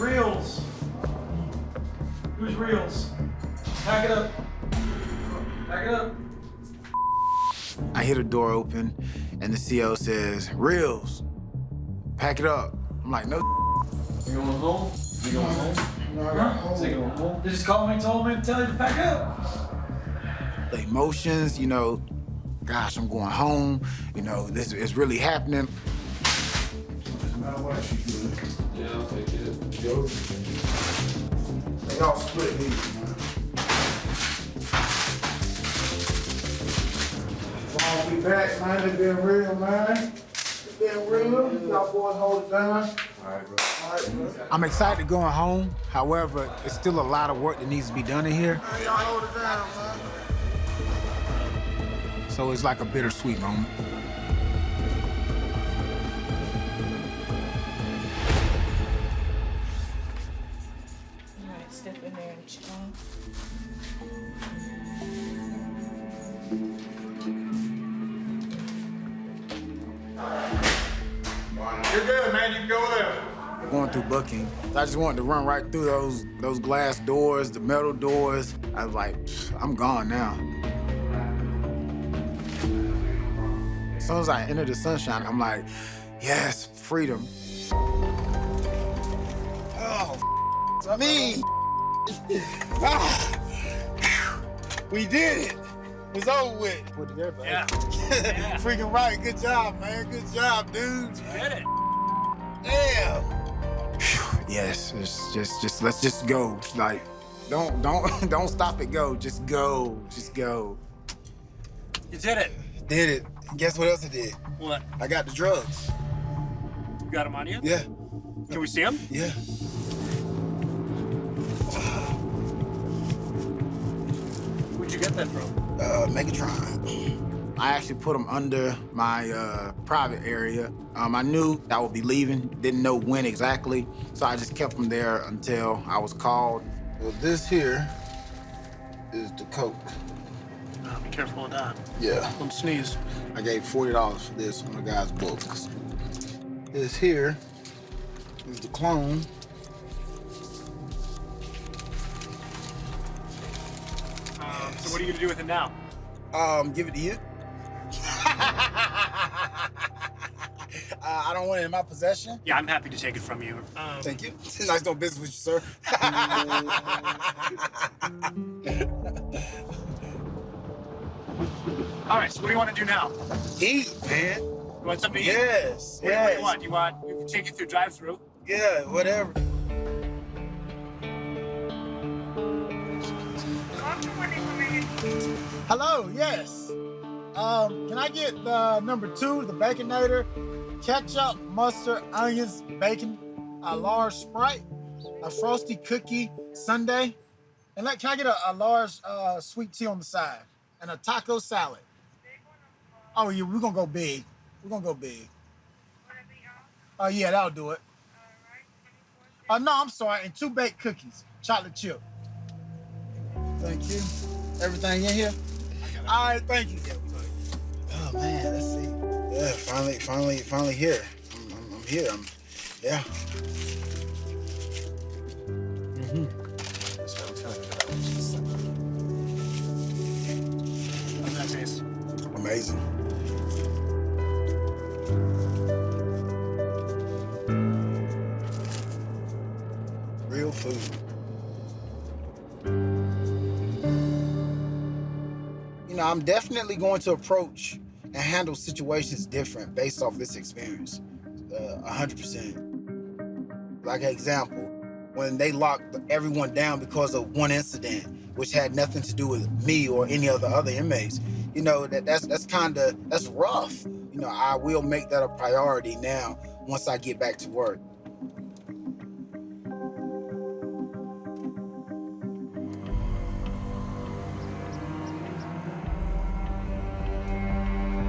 Reels. Who's Reels? Pack it up. Pack it up. I hear the door open, and the CO says, Reels, pack it up. I'm like, no. You going home? You going home? Huh? Is he going home? They just called me and told me to tell you to pack up. The emotions, you know, gosh, I'm going home. You know, this is really happening. Doesn't matter what she do. Yeah, I'll take it. Yo. They all split these, man. Long be back, man. They been real, man. They been real. Y'all boys hold it down. All right, bro. All right, bro. I'm excited going home. However, it's still a lot of work that needs to be done in here. Hey, y'all hold it down, man. So it's like a bittersweet moment. All right, step in there and chill. You're good, man. You can go there. Going through booking, I just wanted to run right through those glass doors, the metal doors. I was like, I'm gone now. As soon as I entered the sunshine, I'm like, yes, freedom. Oh, me. We did it. It's over with. What did everybody? Yeah. Freaking right. Good job, man. Good job, dude. You did it. Damn. Yes, just let's just go. Like, don't stop it. Go. Just go. Just go. You did it. Did it. Guess what else I did? What? I got the drugs. You got them on you? Yeah. Can we see them? Yeah. Where'd you get that from? Megatron. I actually put them under my private area. I knew I would be leaving, didn't know when exactly, so I just kept them there until I was called. Well, this here is the coke. Be careful of that. Yeah. Don't sneeze. I gave $40 for this on the guy's books. This here is the clone. So what are you gonna do with it now? Give it to you. I don't want it in my possession. Yeah, I'm happy to take it from you. Thank you. Nice doing business with you, sir. All right, so what do you want to do now? Eat, man. You want something to eat? Yes, What do you want? You want? We can take you through drive-through. Yeah, whatever. Hello, yes. Can I get the number 2, the Baconator, ketchup, mustard, onions, bacon, a large Sprite, a frosty cookie sundae, and can I get a large sweet tea on the side, and a taco salad? Oh yeah, we're gonna go big. We're gonna go big. Yeah, that'll do it. No, I'm sorry, and 2 baked cookies, chocolate chip. Thank you. Everything in here? All right, thank you. Oh man, let's see. Yeah, finally here. I'm here. Yeah. That's what I'm telling you. How's that taste? Amazing. Real food. You know, I'm definitely going to approach and handle situations different based off this experience. 100%. Like an example, when they locked everyone down because of one incident, which had nothing to do with me or any of the other inmates, you know, that's rough. You know, I will make that a priority now once I get back to work.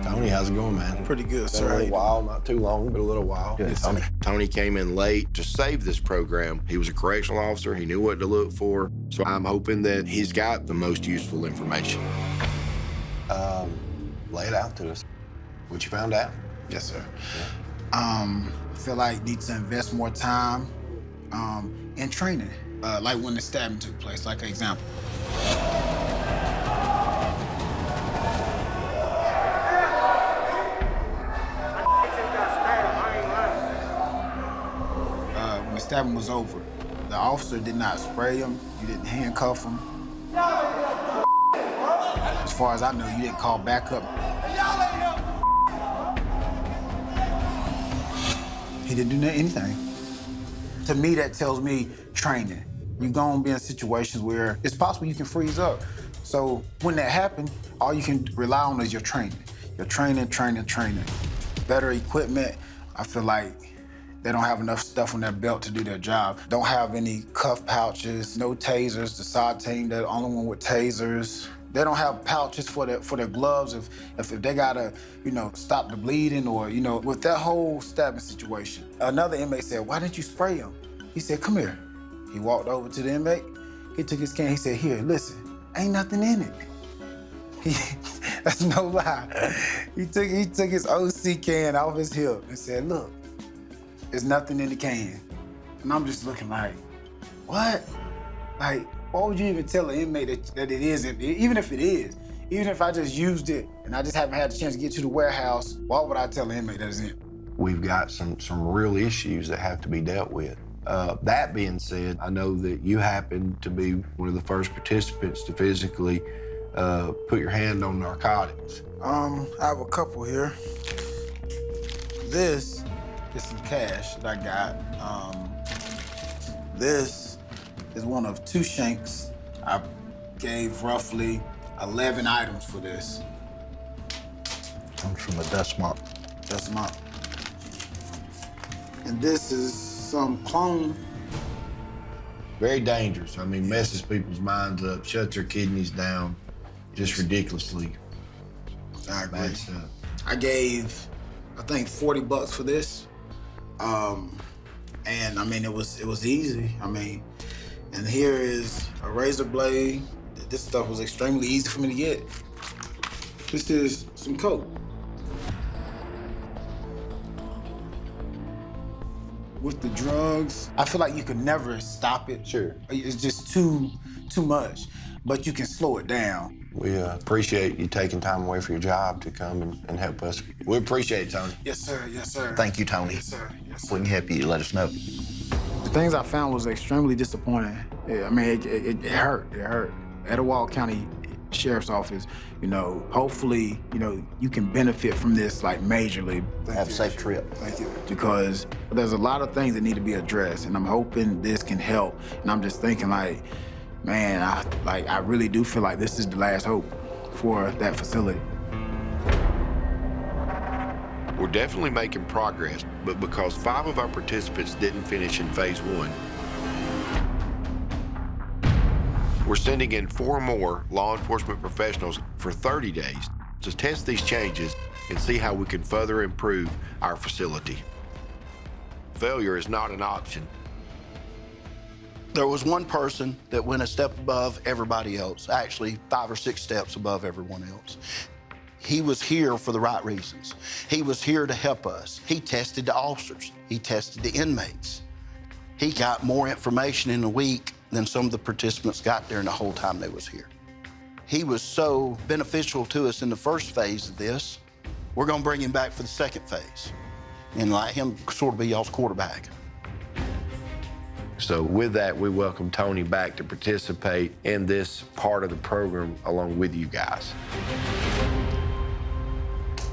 Tony, how's it going, man? Pretty good, Been sir. a little while, not too long, but a little while. Yes, Tony. sir. Tony came in late to save this program. He was a correctional officer. He knew what to look for. So I'm hoping that he's got the most useful information. Lay it out to us. What you found out? Yes, sir. I feel like need to invest more time in training, like when the stabbing took place, like an example. When the stabbing was over, the officer did not spray him, you didn't handcuff him. As far as I know, you didn't call backup. He didn't do anything. To me, that tells me training. You're gonna be in situations where it's possible you can freeze up. So when that happens, all you can rely on is your training. Your training. Better equipment. I feel like they don't have enough stuff on their belt to do their job. Don't have any cuff pouches, no tasers. The SOD team, they're the only one with tasers. They don't have pouches for their gloves if they gotta, stop the bleeding or, with that whole stabbing situation. Another inmate said, "Why didn't you spray him?" He said, "Come here." He walked over to the inmate. He took his can. He said, "Here, listen, ain't nothing in it." That's no lie. He took his OC can off his hip and said, "Look, there's nothing in the can." And I'm just looking like, what? Like, why would you even tell an inmate that it isn't? Even if it is, even if I just used it and I just haven't had the chance to get to the warehouse, why would I tell an inmate that it's empty? We've got some real issues that have to be dealt with. That being said, I know that you happen to be one of the first participants to physically put your hand on narcotics. I have a couple here. This is some cash that I got. This is one of 2 shanks. I gave roughly 11 items for this. Comes from a dust mop. Dust mop. And this is some clone. Very dangerous. I mean, messes people's minds up, shuts their kidneys down, just ridiculously. I agree. Bad stuff. I gave, I think, $40 for this. And I mean, it was easy. I mean, and here is a razor blade. This stuff was extremely easy for me to get. This is some coke. With the drugs, I feel like you could never stop it. Sure. It's just too much, but you can slow it down. We appreciate you taking time away from your job to come and help us. We appreciate it, Tony. Yes, sir. Yes, sir. Thank you, Tony. Yes, sir. Yes, If sir. we can help you, let us know. The things I found was extremely disappointing. Yeah, I mean, it hurt. It hurt. Etowah County Sheriff's Office, hopefully, you can benefit from this like majorly. Have a safe trip. Thank you. Because there's a lot of things that need to be addressed, and I'm hoping this can help. And I'm just thinking like, man, I really do feel like this is the last hope for that facility. We're definitely making progress, but because 5 of our participants didn't finish in phase 1, we're sending in 4 more law enforcement professionals for 30 days to test these changes and see how we can further improve our facility. Failure is not an option. There was one person that went a step above everybody else, actually 5 or 6 steps above everyone else. He was here for the right reasons. He was here to help us. He tested the officers. He tested the inmates. He got more information in a week than some of the participants got during the whole time they was here. He was so beneficial to us in the first phase of this. We're gonna bring him back for the second phase and let him sort of be y'all's quarterback. So with that, we welcome Tony back to participate in this part of the program along with you guys.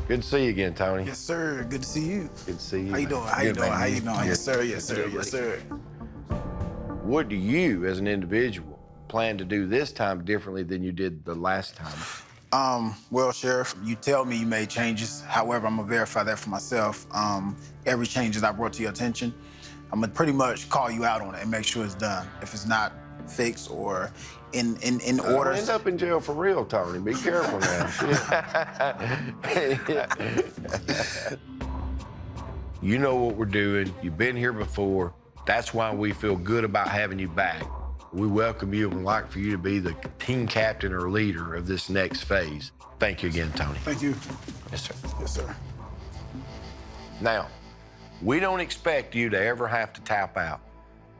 Good to see you again, Tony. Yes, sir. Good to see you. Good to see you. How you doing? How you doing? How you doing? Yes, sir. Yes, sir. Yes, sir. What do you, as an individual, plan to do this time differently than you did the last time? Well, Sheriff, you tell me you made changes. However, I'm gonna verify that for myself. Every change that I brought to your attention, I'm gonna pretty much call you out on it and make sure it's done. If it's not fixed or in order. End up in jail for real, Tony. Be careful now. You know what we're doing. You've been here before. That's why we feel good about having you back. We welcome you and would like for you to be the team captain or leader of this next phase. Thank you again, Tony. Thank you. Yes, sir. Yes, sir. Now, we don't expect you to ever have to tap out.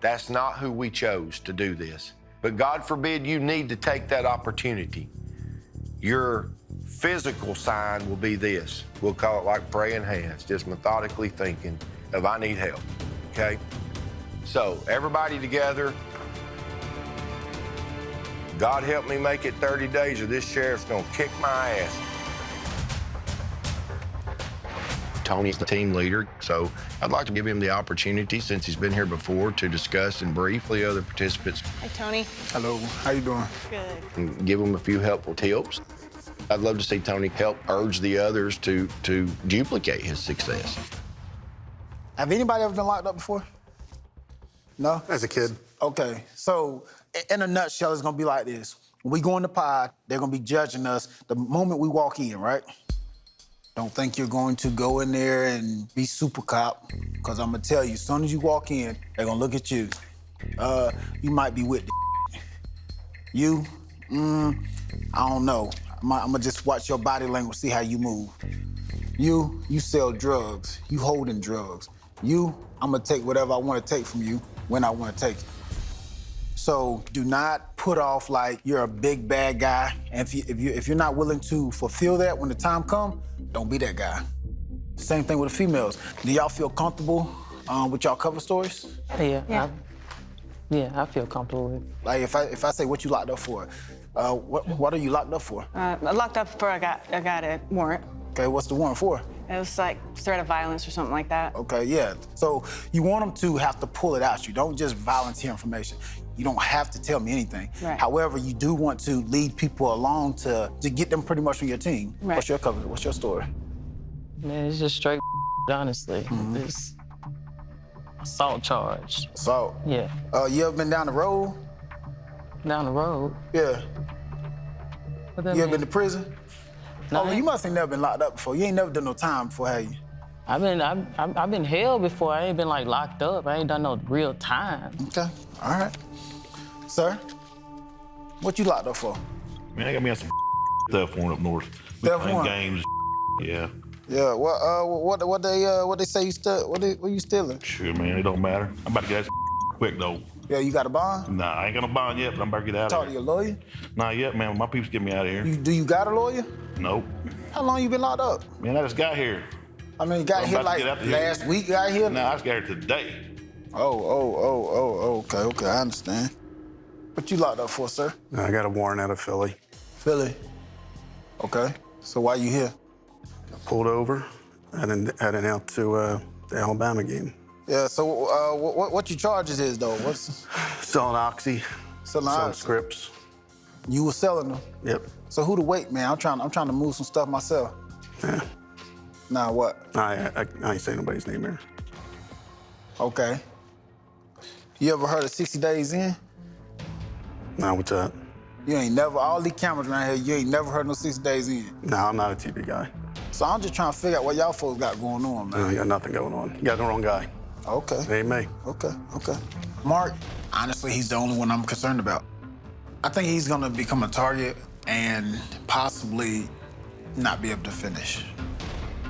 That's not who we chose to do this. But God forbid you need to take that opportunity. Your physical sign will be this. We'll call it like praying hands, just methodically thinking of I need help, okay? So everybody together, God help me make it 30 days or this sheriff's gonna kick my ass. Tony's the team leader, so I'd like to give him the opportunity, since he's been here before, to discuss and brief the other participants. Hi, Tony. Hello, how you doing? Good. And give him a few helpful tips. I'd love to see Tony help urge the others to duplicate his success. Have anybody ever been locked up before? No? As a kid. Okay, so in a nutshell, it's gonna be like this. When we go in the pod, they're gonna be judging us the moment we walk in, right? Don't think you're going to go in there and be super cop, because I'm gonna tell you, as soon as you walk in, they're gonna look at you. You might be with the You, I don't know. I'm gonna just watch your body language, see how you move. You sell drugs. You holding drugs. You, I'm gonna take whatever I wanna take from you when I wanna take it. So do not put off like you're a big bad guy. And if you're not willing to fulfill that when the time comes, don't be that guy. Same thing with the females. Do y'all feel comfortable with y'all cover stories? Yeah. I feel comfortable with it. Like if I say what you locked up for, what are you locked up for? I locked up for I got a warrant. Okay, what's the warrant for? It was like threat of violence or something like that. Okay, yeah. So you want them to have to pull it out. You don't just volunteer information. You don't have to tell me anything. Right. However, you do want to lead people along to get them pretty much on your team. Right. What's your cover? What's your story? Man, it's just straight honestly. It's assault charge. Assault? Yeah. You ever been down the road? Down the road. Yeah. What that You ever mean? been to prison? No, Oh, you must have never been locked up before. You ain't never done no time before, have you? I've been held before. I ain't been like locked up. I ain't done no real time. Okay, all right. Sir, what you locked up for? Man, they got me on some stuff one up north. We Stuff playing one? games. Yeah. Yeah. What they say you still? What you stealing? Sure, man. It don't matter. I'm about to get that quick though. Yeah, you got a bond? Nah, I ain't got no bond yet, but I'm about to get out Talk of to here. your lawyer. Not yet, man. My peeps get me out of here. Do you got a lawyer? Nope. How long you been locked up? Man, I just got here. I mean, you got I'm here about to like get out here. last week. You got here? Nah, I just got here today. Okay, I understand. What you locked up for, sir? I got a warrant out of Philly. Philly. Okay. So why you here? Pulled over, heading out to the Alabama game. Yeah. So what your charges is though? What's Selling oxy, selling selling oxy? scripts. You were selling them. Yep. So who to wait, man? I'm trying to move some stuff myself. Yeah. Now what? I ain't saying nobody's name there. Okay. You ever heard of 60 Days In? Nah, what's that? You ain't never, all these cameras around here, you ain't never heard no 60 Days In. Nah, I'm not a TV guy. So I'm just trying to figure out what y'all folks got going on, man. You got nothing going on. You got the wrong guy. Okay. It ain't me. Okay. Mark, honestly, he's the only one I'm concerned about. I think he's gonna become a target and possibly not be able to finish.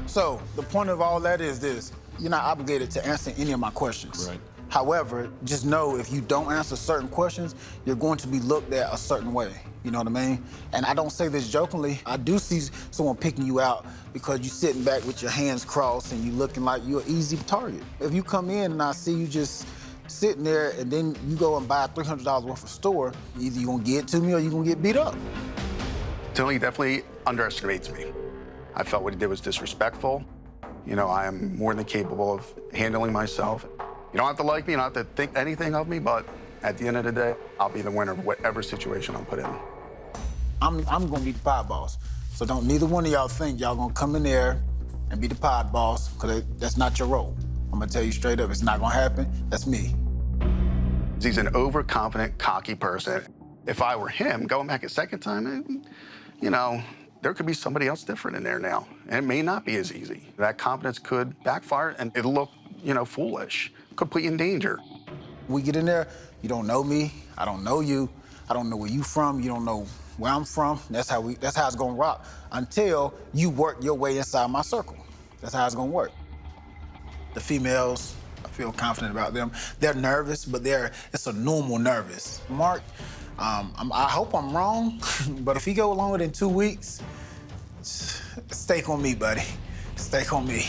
So the point of all that is this: you're not obligated to answer any of my questions. Right. However, just know if you don't answer certain questions, you're going to be looked at a certain way. You know what I mean? And I don't say this jokingly. I do see someone picking you out because you're sitting back with your hands crossed and you looking like you're an easy target. If you come in and I see you just sitting there and then you go and buy $300 worth of store, either you're gonna get it to me or you're gonna get beat up. Tony definitely underestimates me. I felt what he did was disrespectful. You know, I am more than capable of handling myself. You don't have to like me, you don't have to think anything of me, but at the end of the day, I'll be the winner of whatever situation I'm put in. I'm gonna be the pod boss. So don't neither one of y'all think y'all gonna come in there and be the pod boss, because that's not your role. I'm gonna tell you straight up, it's not gonna happen. That's me. He's an overconfident, cocky person. If I were him, going back a second time, you know, there could be somebody else different in there now. And it may not be as easy. That confidence could backfire and it'll look, you know, foolish, could put you in danger. We get in there, you don't know me, I don't know you, I don't know where you from, you don't know where I'm from. That's how it's gonna rock until you work your way inside my circle. That's how it's gonna work. The females, I feel confident about them. They're nervous, but it's a normal nervous. Mark, I hope I'm wrong, but if he go longer than 2 weeks, stake on me, buddy. Stake on me.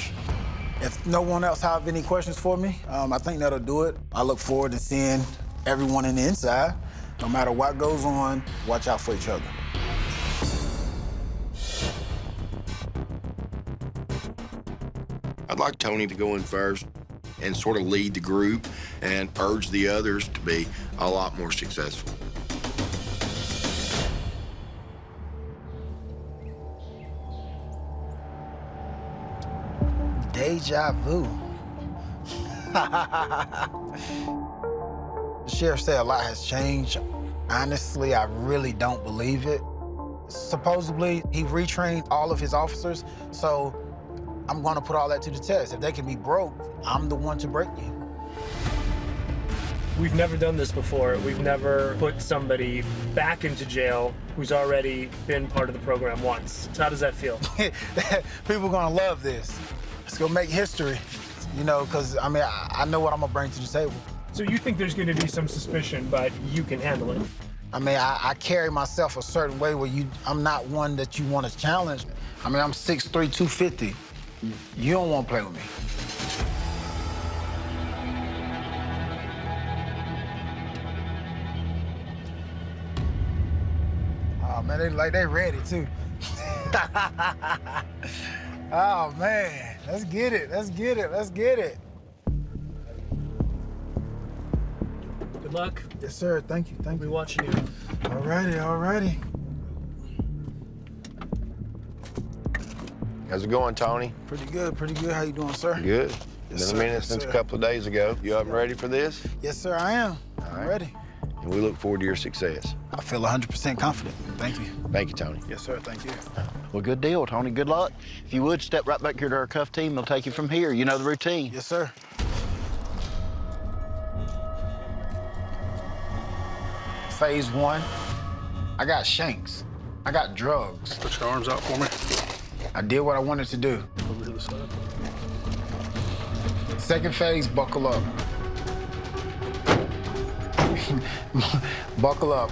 If no one else have any questions for me, I think that'll do it. I look forward to seeing everyone in the inside. No matter what goes on, watch out for each other. I'd like Tony to go in first and sort of lead the group and urge the others to be a lot more successful. Deja vu. The sheriff said a lot has changed. Honestly, I really don't believe it. Supposedly, he retrained all of his officers, so I'm gonna put all that to the test. If they can be broke, I'm the one to break you. We've never done this before. We've never put somebody back into jail who's already been part of the program once. So how does that feel? People are gonna love this. It's gonna make history, you know, because I mean, I know what I'm gonna bring to the table. So you think there's gonna be some suspicion, but you can handle it? I mean, I carry myself a certain way where I'm not one that you want to challenge. I mean, I'm 6'3", 250. You don't want to play with me. Oh, man, they ready, too. Oh, man, let's get it, let's get it, let's get it. Good luck. Yes, sir, thank you, thank you. We're watching you. All righty. How's it going, Tony? Pretty good. How you doing, sir? Good. Yes, Been sir. a minute Yes, since sir. a couple of days ago. You up and ready for this? Yes, sir, I am. All I'm right. ready. And we look forward to your success. I feel 100% confident. Thank you. Thank you, Tony. Yes, sir, thank you. Well, good deal, Tony. Good luck. If you would, step right back here to our cuff team. They'll take you from here. You know the routine. Yes, sir. Phase 1, I got shanks. I got drugs. Put your arms out for me. I did what I wanted to do. Over to the side. Second phase, buckle up. Buckle up.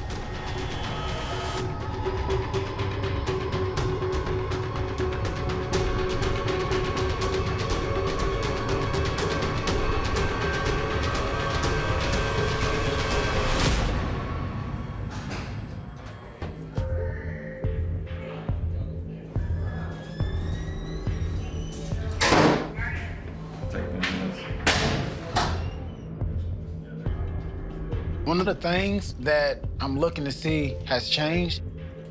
One of the things that I'm looking to see has changed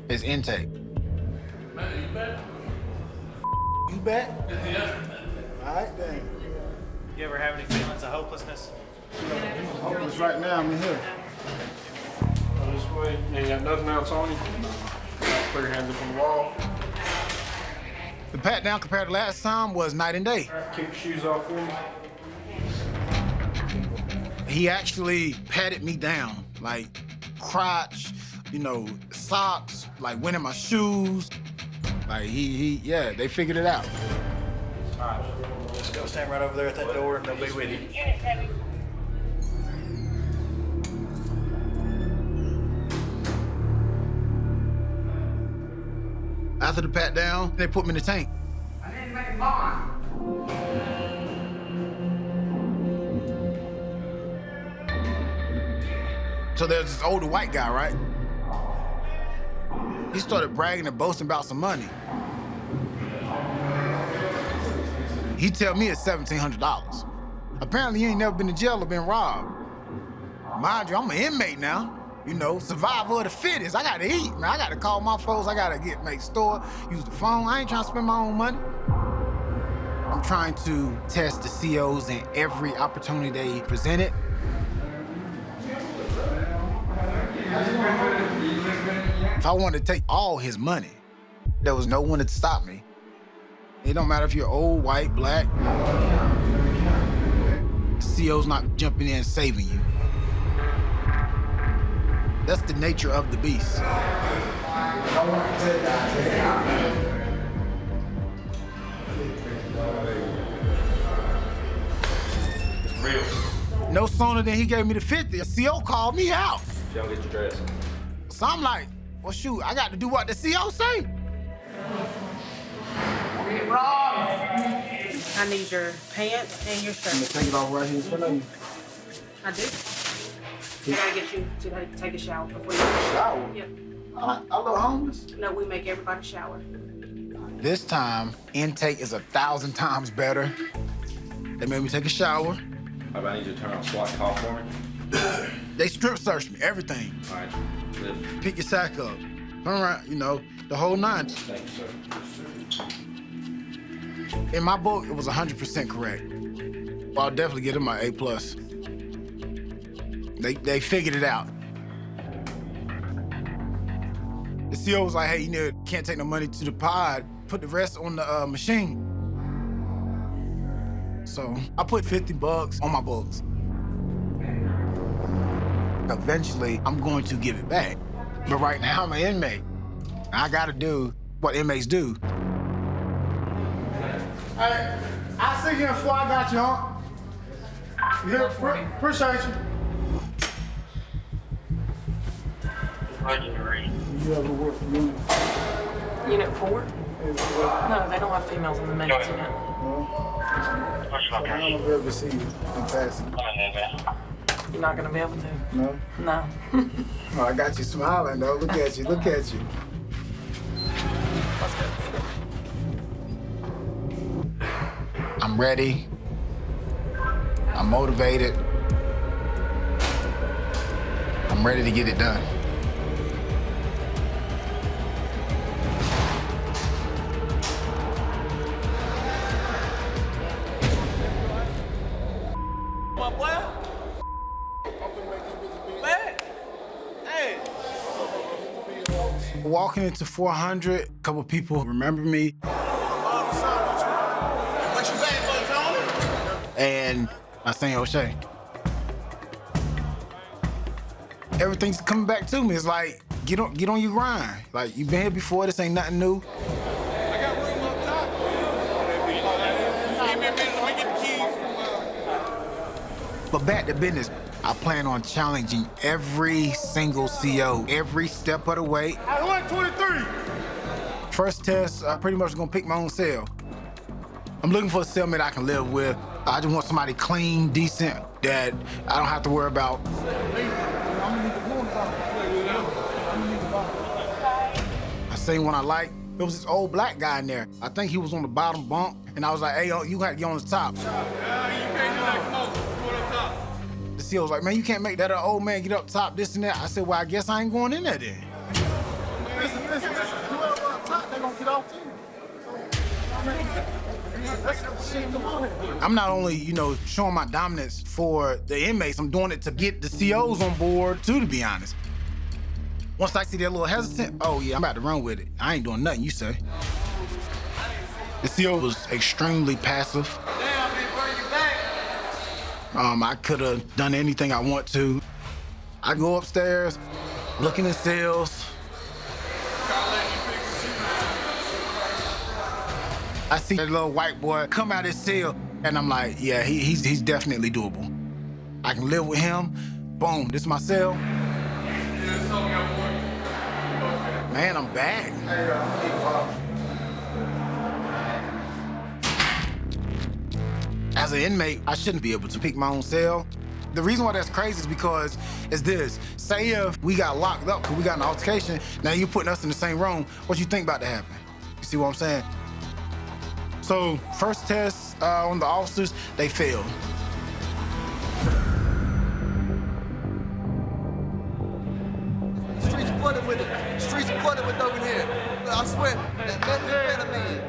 is intake. Man, you back? You back? Yeah. All right, then. You ever have any feelings of hopelessness? I'm hopeless right now. I'm in here. Go this way. You ain't got nothing now, Tony. Put your hands up on the wall. The pat down compared to last time was night and day. Kick your shoes off for me. He actually patted me down, like crotch, you know, socks, like went in my shoes. Like yeah, they figured it out. All right, let's go stand right over there at that door and they'll be with you. After the pat down, they put me in the tank. I need to make a bond. So there's this older white guy, right? He started bragging and boasting about some money. He tell me it's $1,700. Apparently, he ain't never been to jail or been robbed. Mind you, I'm an inmate now. You know, survival of the fittest. I gotta eat, man. I gotta call my folks. I gotta make store, use the phone. I ain't trying to spend my own money. I'm trying to test the COs in every opportunity they presented. If I wanted to take all his money, there was no one to stop me. It don't matter if you're old, white, black. CO's not jumping in and saving you. That's the nature of the beast. No sooner than he gave me the 50, the CO called me out. Y'all get your dress. So I'm like, well, shoot, I got to do what the CO say. I need your pants and your shirt. I'm gonna take it off right here in front of you. I do. I gotta get you to take a shower before you Shower? Yep. I look homeless. No, we make everybody shower. This time, intake is 1,000 times better. They made me take a shower. How about I need you to turn on SWAT call for me? They strip searched me, everything. All right, live. Pick your sack up. Turn around, you know, the whole nine. Thank you, sir. In my book, it was 100% correct. Well, I'll definitely give them my A+. They figured it out. The CO was like, hey, you know, can't take no money to the pod. Put the rest on the machine. So I put $50 on my books. Eventually, I'm going to give it back. But right now, I'm an inmate. I gotta do what inmates do. Hey, I'll see you in 4. I got you, huh? Yeah, appreciate you. You ever work for Unit 4? Unit 4? No, they don't have females in the men's unit. No? So I'm gonna be able to see you in passing. You're not gonna be able to. No? No. Oh, I got you smiling though. Look at you, look at you. Let's go. I'm ready. I'm motivated. I'm ready to get it done. Walking into 400, a couple people remember me. And I sang O'Shea. Everything's coming back to me. It's like, get on your grind. Like, you've been here before, this ain't nothing new. I got room up top. Give me a minute, let me get the keys. But back to business. I plan on challenging every single CO, every step of the way. I went 23. First test, I pretty much gonna pick my own cell. I'm looking for a cellmate I can live with. I just want somebody clean, decent, that I don't have to worry about. I seen one I like. There was this old black guy in there. I think he was on the bottom bunk, and I was like, hey, yo, you got to get on the top. You can't do that, come on, go up top. The CO was like, man, you can't make that old man get up top, this and that. I said, well, I guess I ain't going in there then. Listen. Whoever up top, they gonna get off too. I'm not only, you know, showing my dominance for the inmates, I'm doing it to get the COs on board too, to be honest. Once I see they're a little hesitant, oh yeah, I'm about to run with it. I ain't doing nothing, you say. The CO was extremely passive. Damn, man, bring you back. I could have done anything I want to. I go upstairs, look in the cells. I see that little white boy come out of his cell, and I'm like, yeah, he's definitely doable. I can live with him. Boom, this is my cell. Man, I'm back. As an inmate, I shouldn't be able to pick my own cell. The reason why that's crazy is because it's this. Say if we got locked up because we got an altercation, now you putting us in the same room, what you think about to happen? You see what I'm saying? So first test on the officers, they failed. Streets flooded with it. Streets flooded with over here. I swear, that man.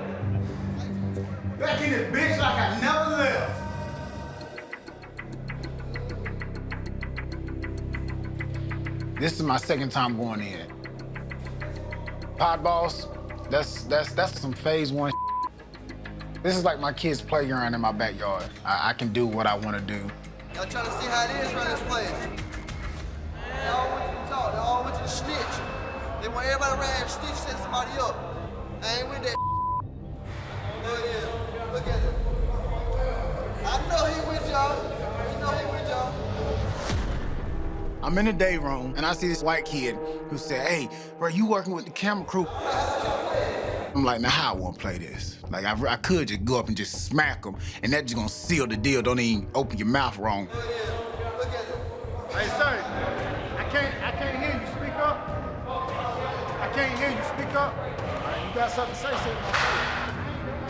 Back in this bitch like I never left. This is my second time going in. Pod boss, that's some phase 1. This is like my kid's playground in my backyard. I can do what I want to do. Y'all trying to see how it is around this place. They all want you to talk. They all want you to snitch. They want everybody around here to snitch, set somebody up. I ain't with that. Look at it. Look at it. I know he with y'all. You know he with y'all. I'm in the day room, and I see this white kid who said, hey, bro, you working with the camera crew? I'm like, now how I wanna play this? Like, I could just go up and just smack him, and that's just gonna seal the deal. Don't even open your mouth wrong. Hey, sir, I can't hear you. Speak up. I can't hear you. Speak up. You got something to say,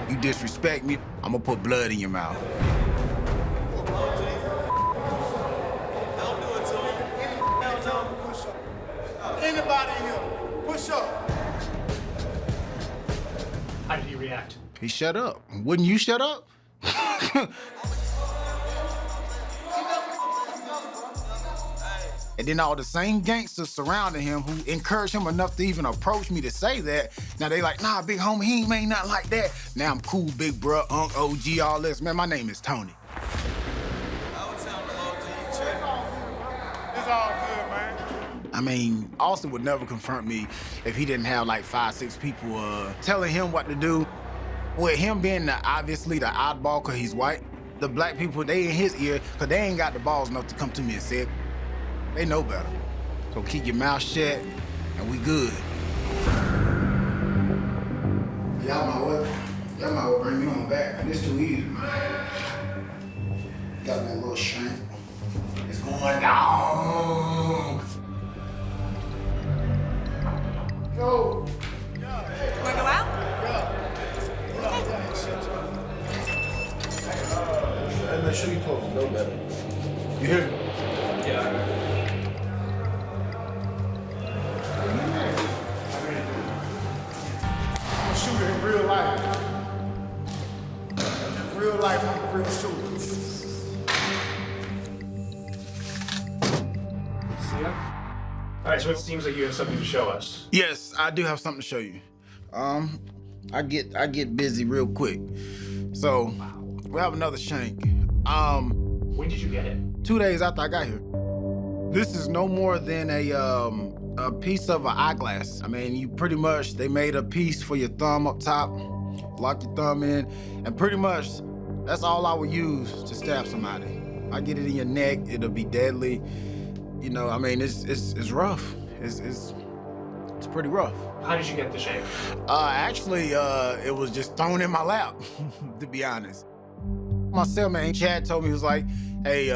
you disrespect me, I'm gonna put blood in your mouth. Anybody in here, push up. How did he react? He shut up. Wouldn't you shut up? And then all the same gangsters surrounding him who encouraged him enough to even approach me to say that. Now they like, nah, big homie, he ain't nothing like that. Now I'm cool, big bruh, OG, all this. Man, my name is Tony. It's all good, man. I mean, Austin would never confront me if he didn't have like 5, 6 people telling him what to do. With him being obviously the oddball because he's white, the black people, they in his ear because they ain't got the balls enough to come to me and say it. They know better. So keep your mouth shut and we good. Y'all might well bring me on back. It's too easy, man. Got that little shank. It's going down. Go. Wanna go out? Hey, man, sure you supposed to know better. You hear me? Yeah. I'm a shooter in real life. In real life, I'm a real shooter. See ya. All right, so it seems like you have something to show us. Yes, I do have something to show you. I get busy real quick. So, we have another shank. When did you get it? 2 days after I got here. This is no more than a piece of an eyeglass. I mean, they made a piece for your thumb up top, lock your thumb in, and pretty much that's all I would use to stab somebody. I get it in your neck, it'll be deadly. You know, I mean, it's rough. It's pretty rough. How did you get the shank? Actually, it was just thrown in my lap, to be honest. My cellmate, Chad, told me, he was like, hey,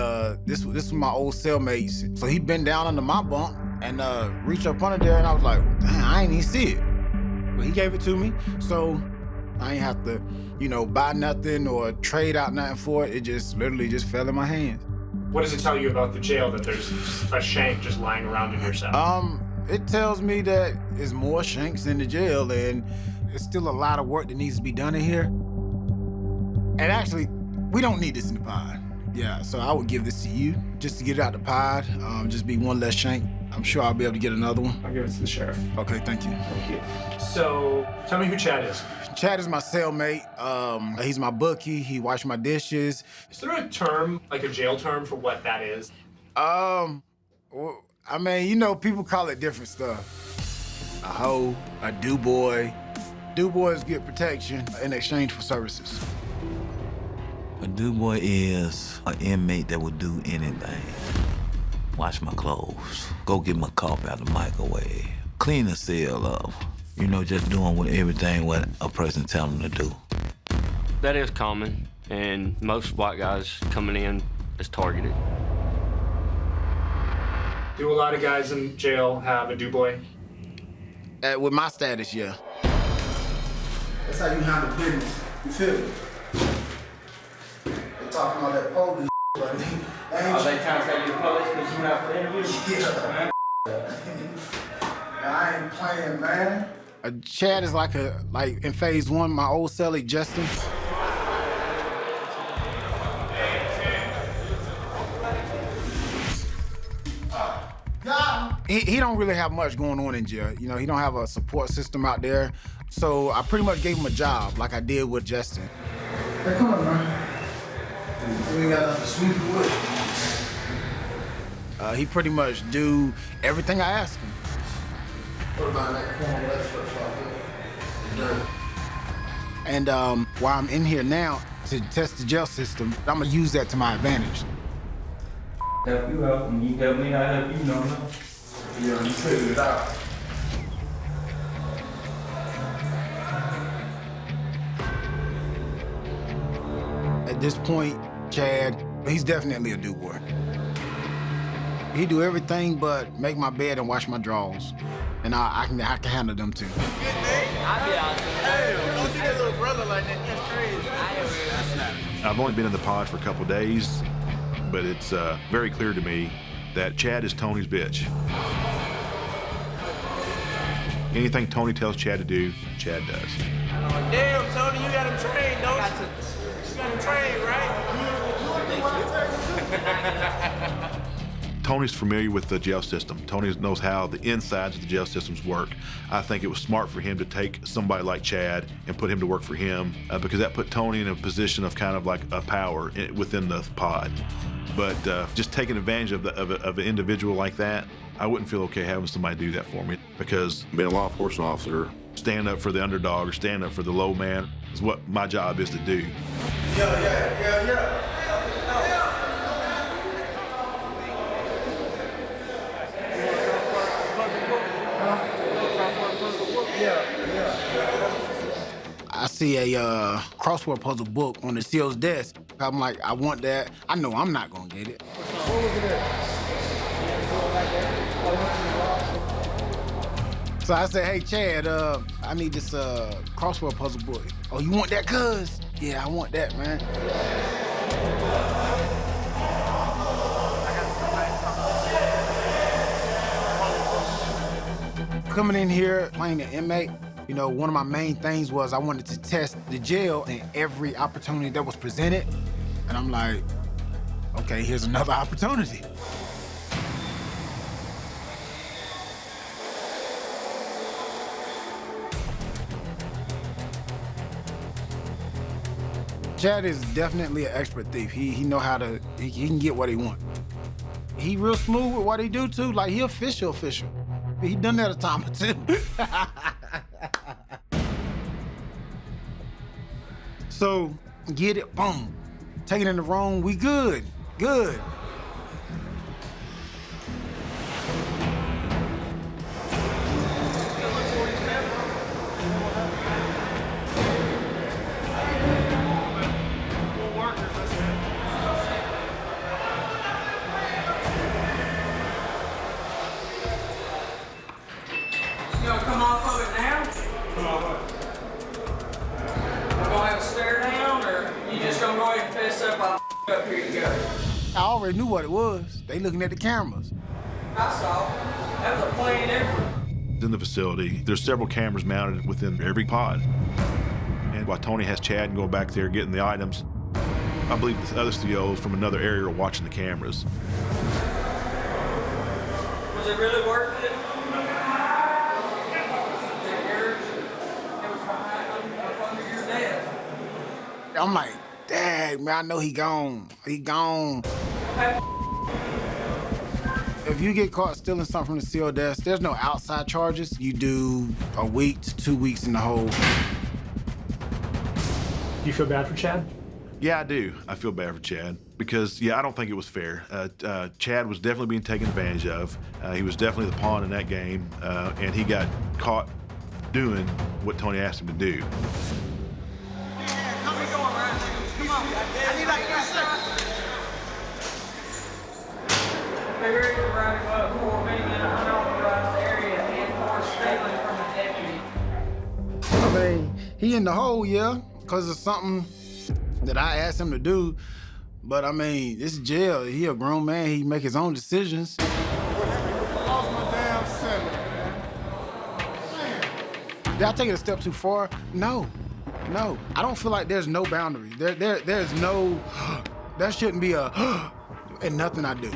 this was my old cellmate. So he bent down under my bunk and reached up under there, and I was like, man, I ain't even see it. But he gave it to me, so I ain't have to, buy nothing or trade out nothing for it. It just literally just fell in my hands. What does it tell you about the jail that there's a shank just lying around in your cell? It tells me that there's more shanks in the jail, and there's still a lot of work that needs to be done in here. And actually, we don't need this in the pod. Yeah, so I would give this to you just to get it out the pod. Just be one less shank. I'm sure I'll be able to get another one. I'll give it to the sheriff. Okay, thank you. Thank you. So, tell me who Chad is. Chad is my cellmate. He's my bookie. He washes my dishes. Is there a term, like a jail term, for what that is? Well, I mean, people call it different stuff. A hoe, a do-boy. Do-boys get protection in exchange for services. A do-boy is an inmate that will do anything. Wash my clothes, go get my coffee out the microwave, clean the cell up. Just doing everything what a person tell them to do. That is common, and most white guys coming in is targeted. Do a lot of guys in jail have a do-boy? With my status, yeah. That's how you handle business. You feel me? They talking all that police, but they trying to say you the police because you not for the interview? Yeah. I ain't playing, man. Chad is like in phase 1, my old cellie, Justin. He don't really have much going on in jail. He don't have a support system out there. So I pretty much gave him a job like I did with Justin. Hey, come on, man. We got nothing to sweep wood. He pretty much do everything I ask him. What about that corner with that flip-flop there? And while I'm in here now to test the jail system, I'm gonna use that to my advantage. Help you out, and you help me, I help you, no. Yeah, you figured it out. At this point, Chad, he's definitely a do-boy. He do everything but make my bed and wash my drawers. And I can handle them too. I'll be awesome. Hey, don't see that little brother like that. That's crazy. I've only been in the pod for a couple days, but it's very clear to me that Chad is Tony's bitch. Anything Tony tells Chad to do, Chad does. Damn, Tony, you got him trained, don't you? You got him trained, right? Tony's familiar with the jail system. Tony knows how the insides of the jail systems work. I think it was smart for him to take somebody like Chad and put him to work for him because that put Tony in a position of kind of like a power within the pod. But just taking advantage of an individual like that, I wouldn't feel okay having somebody do that for me because being a law enforcement officer, stand up for the underdog or stand up for the low man is what my job is to do. Yeah. I see a crossword puzzle book on the CO's desk. I'm like, I want that. I know I'm not gonna get it. So I said, hey, Chad, I need this crossword puzzle book. Oh, you want that, cuz? Yeah, I want that, man. Coming in here, playing the inmate, you know, one of my main things was I wanted to test the jail and every opportunity that was presented. And I'm like, okay, here's another opportunity. Chad is definitely an expert thief. He know how to, he can get what he wants. He real smooth with what he do too. Like he official. He done that a time or two. So, get it, boom. Take it in the wrong, we good. You gonna come off of it now? Come on, what? We're gonna have a stare down, or you just gonna go ahead and fess up? I'll up here you go. I already knew what it was. They looking at the cameras. I saw. That was a plain effort. In the facility, there's several cameras mounted within every pod. And while Tony has Chad go back there getting the items, I believe the other COs from another area are watching the cameras. Was it really worth it? I'm like, dang, man, I know he gone. If you get caught stealing something from the CO desk, there's no outside charges. You do a week to 2 weeks in the hole. Do you feel bad for Chad? Yeah, I do. I feel bad for Chad because, yeah, I don't think it was fair. Chad was definitely being taken advantage of. He was definitely the pawn in that game, and he got caught doing what Tony asked him to do. They're running up for being in an unauthorized area and for stealing from a deputy. I mean, he in the hole, yeah, because of something that I asked him to do. But I mean, this is jail. He a grown man. He make his own decisions. I lost my damn cellmate, man. Did I take it a step too far? No. I don't feel like there's no boundary. There's no, there shouldn't be a in nothing I do.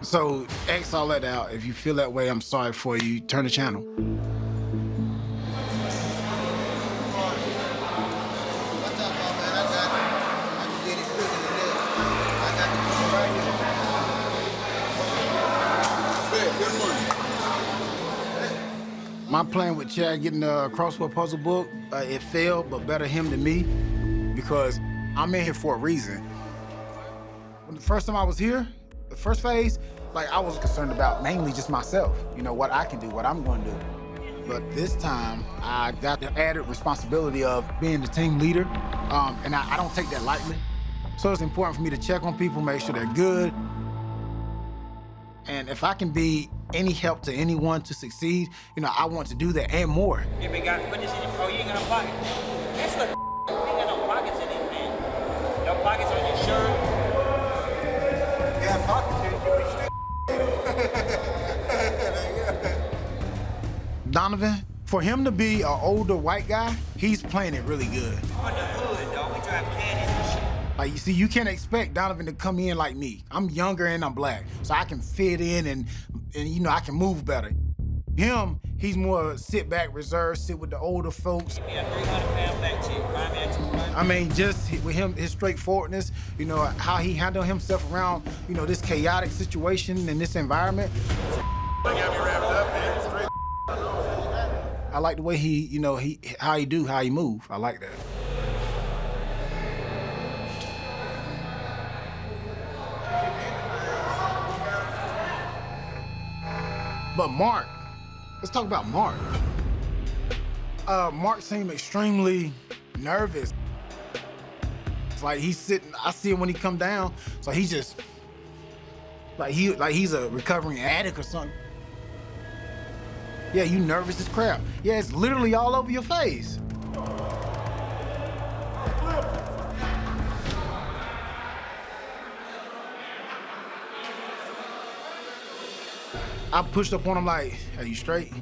So X all that out. If you feel that way, I'm sorry for you. Turn the channel. My plan with Chad getting the crossword puzzle book, it failed, but better him than me, because I'm in here for a reason. When the first time I was here, the first phase, like I was concerned about mainly just myself, you know, what I can do, what I'm going to do. But this time, I got the added responsibility of being the team leader, and I don't take that lightly. So it's important for me to check on people, make sure they're good. And if I can be any help to anyone to succeed, you know, I want to do that and more. Hey, big guy, put this in your, oh, you ain't got no pocket. That's what you ain't got no pockets in it, man. No pockets on your shirt. Yeah, pockets in it. Donovan, for him to be an older white guy, he's playing it really good. I'm in the hood, dog. We drive caddies and shit. Like, you see, you can't expect Donovan to come in like me. I'm younger and I'm black, so I can fit in and you know, I can move better. Him, he's more sit back, reserved, sit with the older folks. Give me a 300-pound back chick. Find me at I mean, just with him, his straightforwardness, you know, how he handled himself around, you know, this chaotic situation and this environment. I like the way he, you know, how he move. I like that. But Mark, let's talk about Mark. Mark seemed extremely nervous. It's like he's sitting, I see him when he come down, so he's just, like he's a recovering addict or something. Yeah, you nervous as crap. Yeah, it's literally all over your face. I pushed up on him like, are you straight?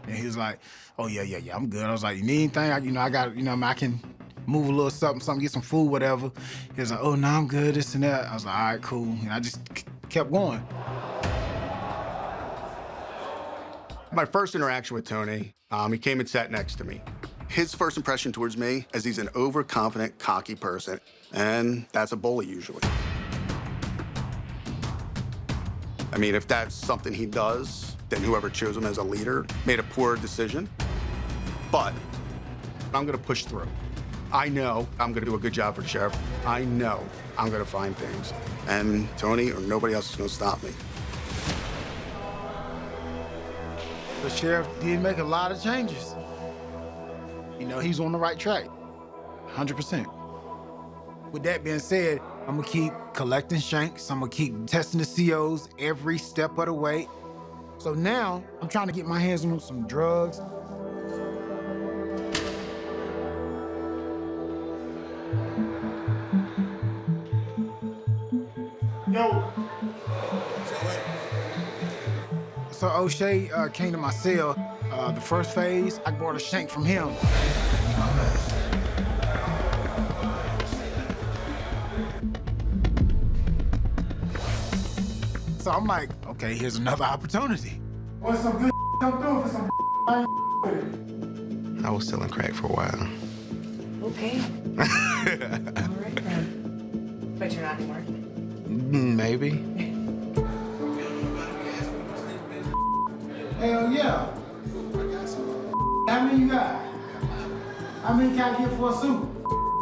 And he was like, oh yeah, I'm good. I was like, you need anything? I got, I can move a little something, get some food, whatever. He was like, oh no, I'm good, this and that. I was like, all right, cool. And I just kept going. My first interaction with Tony, he came and sat next to me. His first impression towards me is he's an overconfident, cocky person, and that's a bully usually. I mean, if that's something he does, then whoever chose him as a leader made a poor decision. But I'm gonna push through. I know I'm gonna do a good job for the sheriff. I know I'm gonna find things. And Tony or nobody else is gonna stop me. The sheriff did make a lot of changes. You know, he's on the right track, 100%. With that being said, I'm gonna keep collecting shanks. I'm gonna keep testing the COs every step of the way. So now, I'm trying to get my hands on some drugs. Yo. So O'Shea came to my cell. The first phase, I bought a shank from him. So I'm like, okay, here's another opportunity. What's some good come through for some I was selling crack for a while. Okay. All right then. But you're not anymore. Maybe. Hell yeah. How many you got? How many can I get for a suit?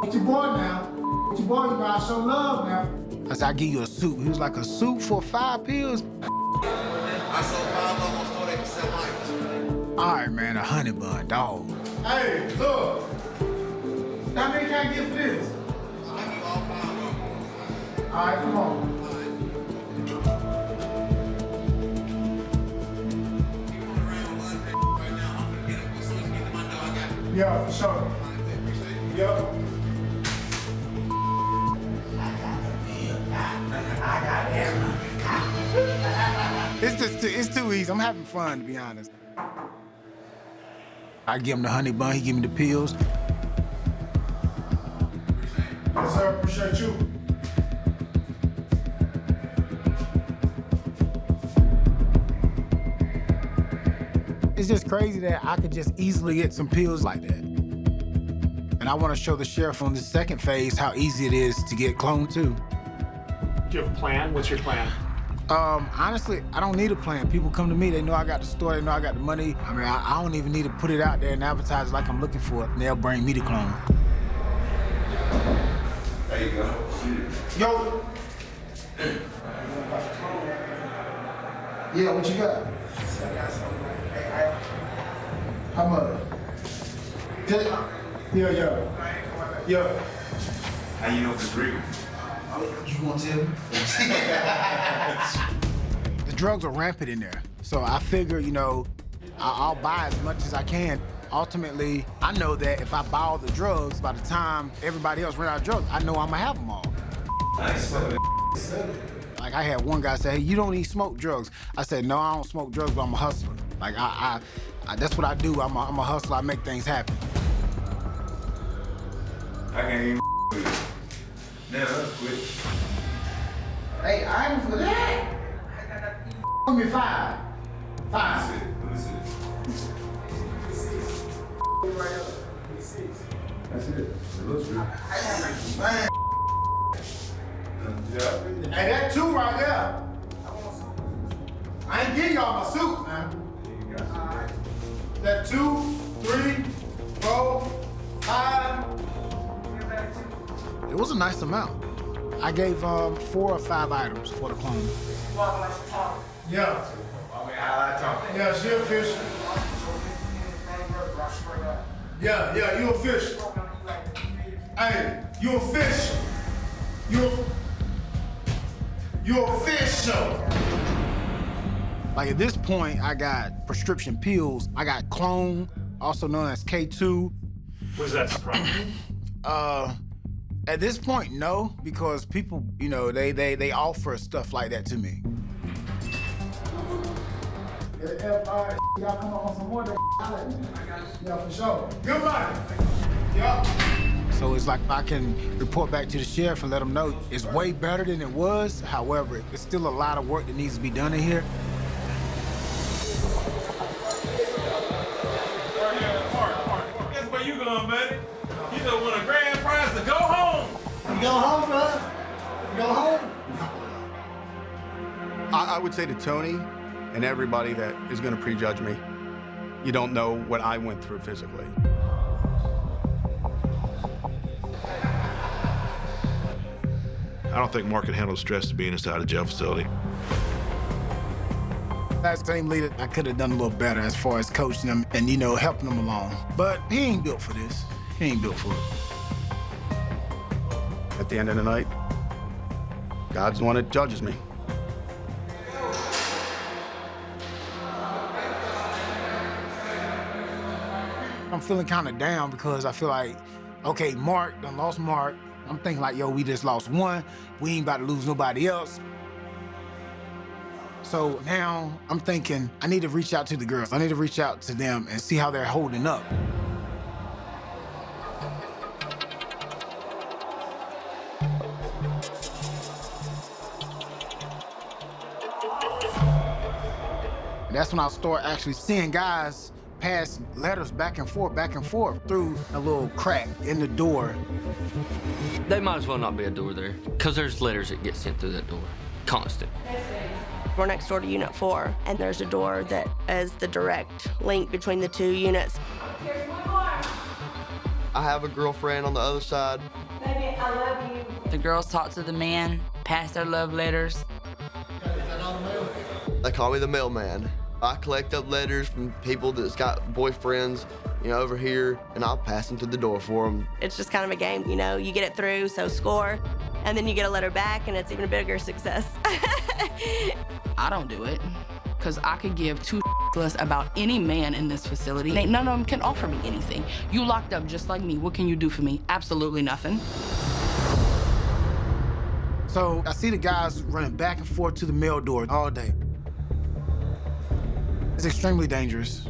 With your boy now. With your boy, you gotta show love now. I said, I'll give you a suit. He was like, a suit for 5 pills? I sold 5 of them before they could sell mine. All right, man, a honey bun, dog. Hey, look. How many can I get for this? I'll give you all 5 of them. All right, come on. Yeah, for sure. Yep. I got it. It's too easy. I'm having fun, to be honest. I give him the honey bun, he give me the pills. Yes, sir, appreciate you. It's just crazy that I could just easily get some pills like that. And I want to show the sheriff on the second phase how easy it is to get cloned too. Do you have a plan? What's your plan? Honestly, I don't need a plan. People come to me, they know I got the store, they know I got the money. I mean, I don't even need to put it out there and advertise it like I'm looking for it. And they'll bring me the clone. There you go. Yo. Yeah, what you got? I got something. How much? Yeah. How you know if it's real? You want to tell me? The drugs are rampant in there. So I figure, you know, I'll buy as much as I can. Ultimately, I know that if I buy all the drugs, by the time everybody else run out of drugs, I know I'm gonna have them all. Nice. Like I had one guy say, hey, you don't even smoke drugs. I said, no, I don't smoke drugs, but I'm a hustler. Like I that's what I do. I'm a hustler, I make things happen. I can't even with it. Now that's quick. Hey, I ain't for that. Give me 5. 5. Let me see. That's it. It looks real. Man. Yeah. Hey, that 2 right there. I ain't getting y'all my suit, man. That 2, 3, 4, 5. It was a nice amount. I gave 4 or 5 items for the clone. Yeah. Yeah, she official. Yeah, you official. Hey, you official. You official. Like at this point, I got prescription pills. I got clone, also known as K2. Was that surprising? At this point, no, because people, you know, they offer stuff like that to me. Y'all come on some more, yeah, for sure. Good money. Yeah. So it's like I can report back to the sheriff and let them know it's way better than it was. However, it's still a lot of work that needs to be done in here. Guess where you going, buddy? You just won a grand prize to go home. You go home, bro? You go home? I would say to Tony and everybody that is going to prejudge me, you don't know what I went through physically. I don't think Mark can handle the stress of being inside a jail facility. That same leader, I could have done a little better as far as coaching him and, you know, helping him along. But he ain't built for this. He ain't built for it. At the end of the night, God's the one that judges me. I'm feeling kind of down because I feel like, okay, Mark, done lost Mark. I'm thinking like, yo, we just lost one. We ain't about to lose nobody else. So now I'm thinking I need to reach out to the girls. I need to reach out to them and see how they're holding up. And that's when I'll start actually seeing guys pass letters back and forth through a little crack in the door. They might as well not be a door there, because there's letters that get sent through that door. Constant. We're next door to Unit 4, and there's a door that is the direct link between the 2 units. I have a girlfriend on the other side. Baby, I love you. The girls talk to the men, pass their love letters. They call me the mailman. I collect up letters from people that's got boyfriends, you know, over here, and I'll pass them to the door for them. It's just kind of a game, you know, you get it through, so score, and then you get a letter back, and it's even a bigger success. I don't do it, because I could give 2 less about any man in this facility. Ain't none of them can offer me anything. You locked up just like me. What can you do for me? Absolutely nothing. So I see the guys running back and forth to the mail door all day. It's extremely dangerous.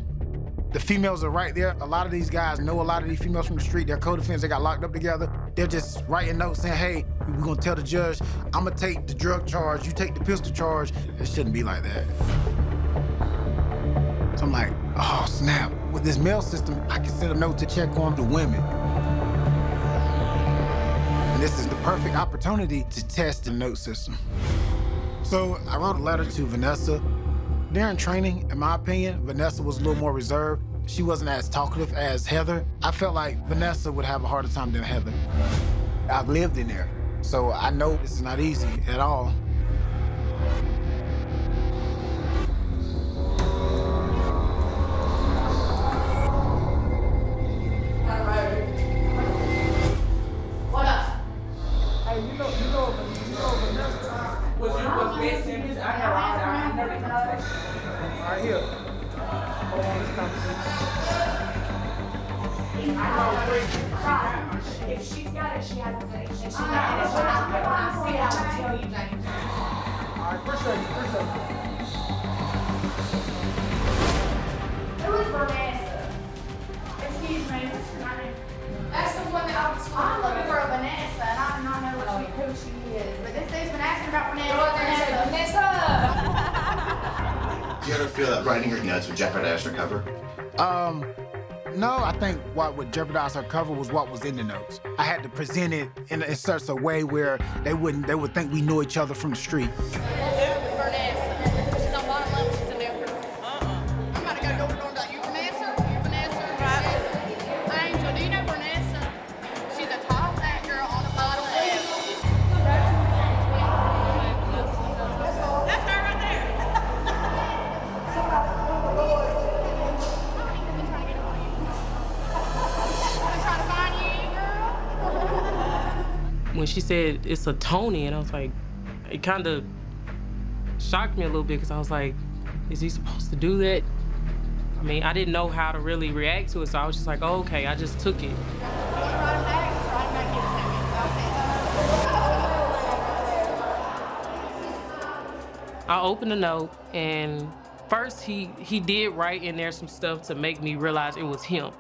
The females are right there. A lot of these guys know a lot of these females from the street. They're co-defendants. They got locked up together. They're just writing notes saying, hey, we're gonna tell the judge, I'm gonna take the drug charge, you take the pistol charge. It shouldn't be like that. So I'm like, oh, snap. With this mail system, I can send a note to check on the women. And this is the perfect opportunity to test the note system. So I wrote a letter to Vanessa. During training, in my opinion, Vanessa was a little more reserved. She wasn't as talkative as Heather. I felt like Vanessa would have a harder time than Heather. I've lived in there, so I know this is not easy at all. What up? Hey, you know Vanessa? Was Ben Simmons? I know. Right here. Hold on, this If she's got it, she hasn't said it. She's not. I want to see it. I want to tell you, James. All right, appreciate you. Who is Vanessa? Excuse me. That's the one that I was. I'm looking for a Vanessa, and I do not know who she is. But this dude's been asking about Vanessa. Do you ever feel that writing your notes would jeopardize her cover? No, I think what would jeopardize her cover was what was in the notes. I had to present it in such a way where they would think we knew each other from the street. When she said it's a Tony, and I was like, it kind of shocked me a little bit because I was like, is he supposed to do that? I mean, I didn't know how to really react to it, so I was just like, oh, okay, I just took it. I opened the note, and first he did write in there some stuff to make me realize it was him,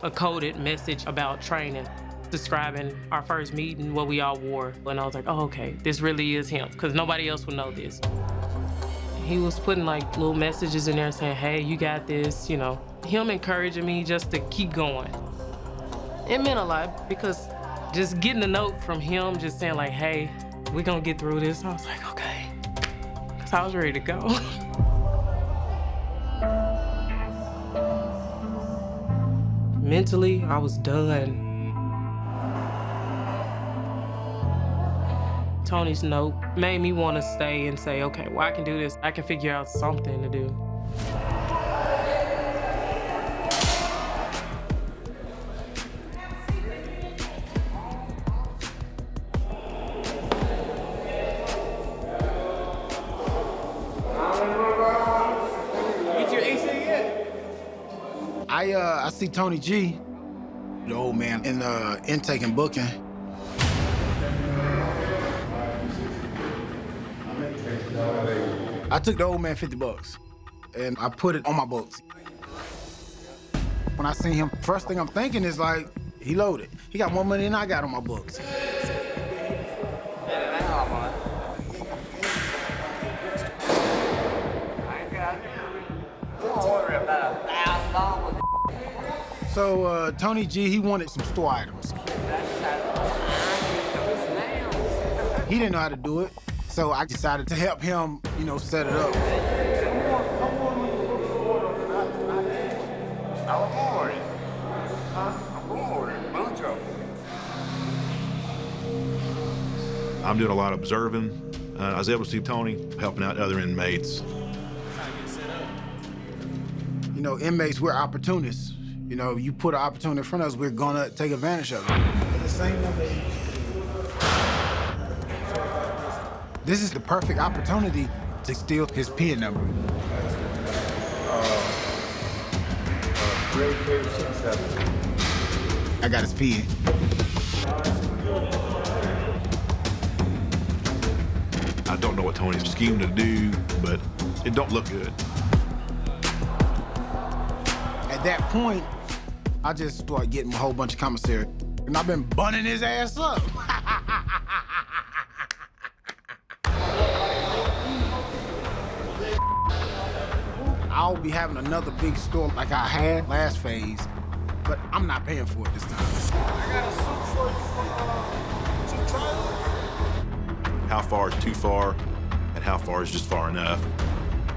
a coded message about training, describing our first meeting, what we all wore. And I was like, oh, okay, this really is him, because nobody else would know this. He was putting like little messages in there saying, hey, you got this, you know. Him encouraging me just to keep going. It meant a lot because just getting a note from him just saying like, hey, we're gonna get through this. I was like, okay. Because I was ready to go. Mentally, I was done. Tony's note made me want to stay and say, okay, well, I can do this. I can figure out something to do. Get your AC yet? I see Tony G, the old man, in the intake and booking. I took the old man $50 and I put it on my books. When I seen him, first thing I'm thinking is like, he loaded. He got more money than I got on my books. So Tony G, he wanted some store items. He didn't know how to do it. So I decided to help him, you know, set it up. I'm doing a lot of observing. I was able to see Tony helping out other inmates. You know, inmates, we're opportunists. You know, you put an opportunity in front of us, we're gonna take advantage of it. The same number. This is the perfect opportunity to steal his PIN number. 3867. I got his PIN. I don't know what Tony's scheming to do, but it don't look good. At that point, I just started getting a whole bunch of commissary, and I've been bunning his ass up. I'll be having another big store like I had last phase, but I'm not paying for it this time. I got a suit for you for 2 trials. How far is too far, and how far is just far enough.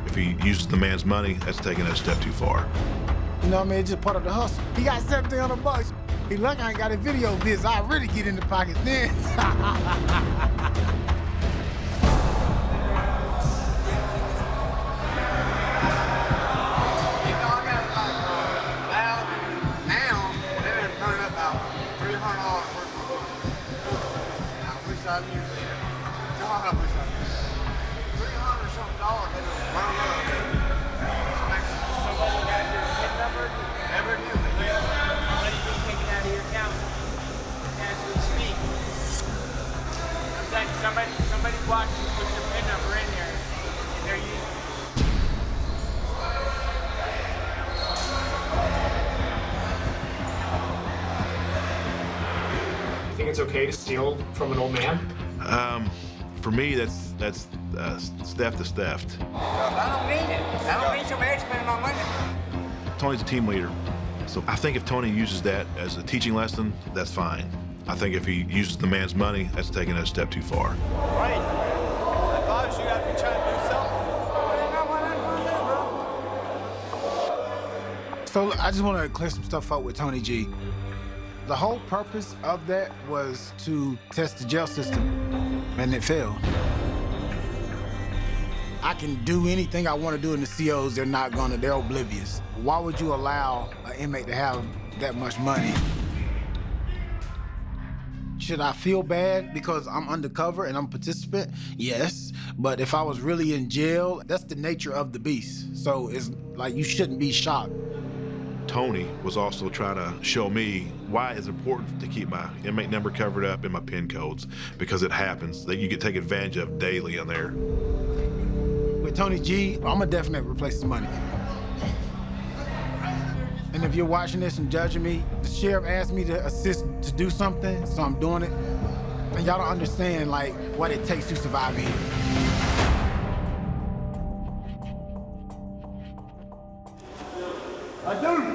If he uses the man's money, that's taking it a step too far. You know what I mean? It's just part of the hustle. He got $1,700. He lucky I ain't got a video of this. I really get in the pocket then. Somebody watch you put your PIN number in there, and they're using it. You think it's okay to steal from an old man? For me, that's theft is theft. I don't need it. I don't need somebody spending my money. Tony's a team leader, so I think if Tony uses that as a teaching lesson, that's fine. I think if he uses the man's money, that's taking it a step too far. Right. I thought you got to be trying to do something. So I just want to clear some stuff up with Tony G. The whole purpose of that was to test the jail system, and it failed. I can do anything I want to do in the COs, they're oblivious. Why would you allow an inmate to have that much money? Should I feel bad because I'm undercover and I'm a participant? Yes, but if I was really in jail, that's the nature of the beast. So it's like you shouldn't be shocked. Tony was also trying to show me why it's important to keep my inmate number covered up and my PIN codes, because it happens that you get taken advantage of daily on there. With Tony G, I'm gonna definitely replace his money. And if you're watching this and judging me, the sheriff asked me to assist to do something, so I'm doing it. And y'all don't understand, like, what it takes to survive here. I do.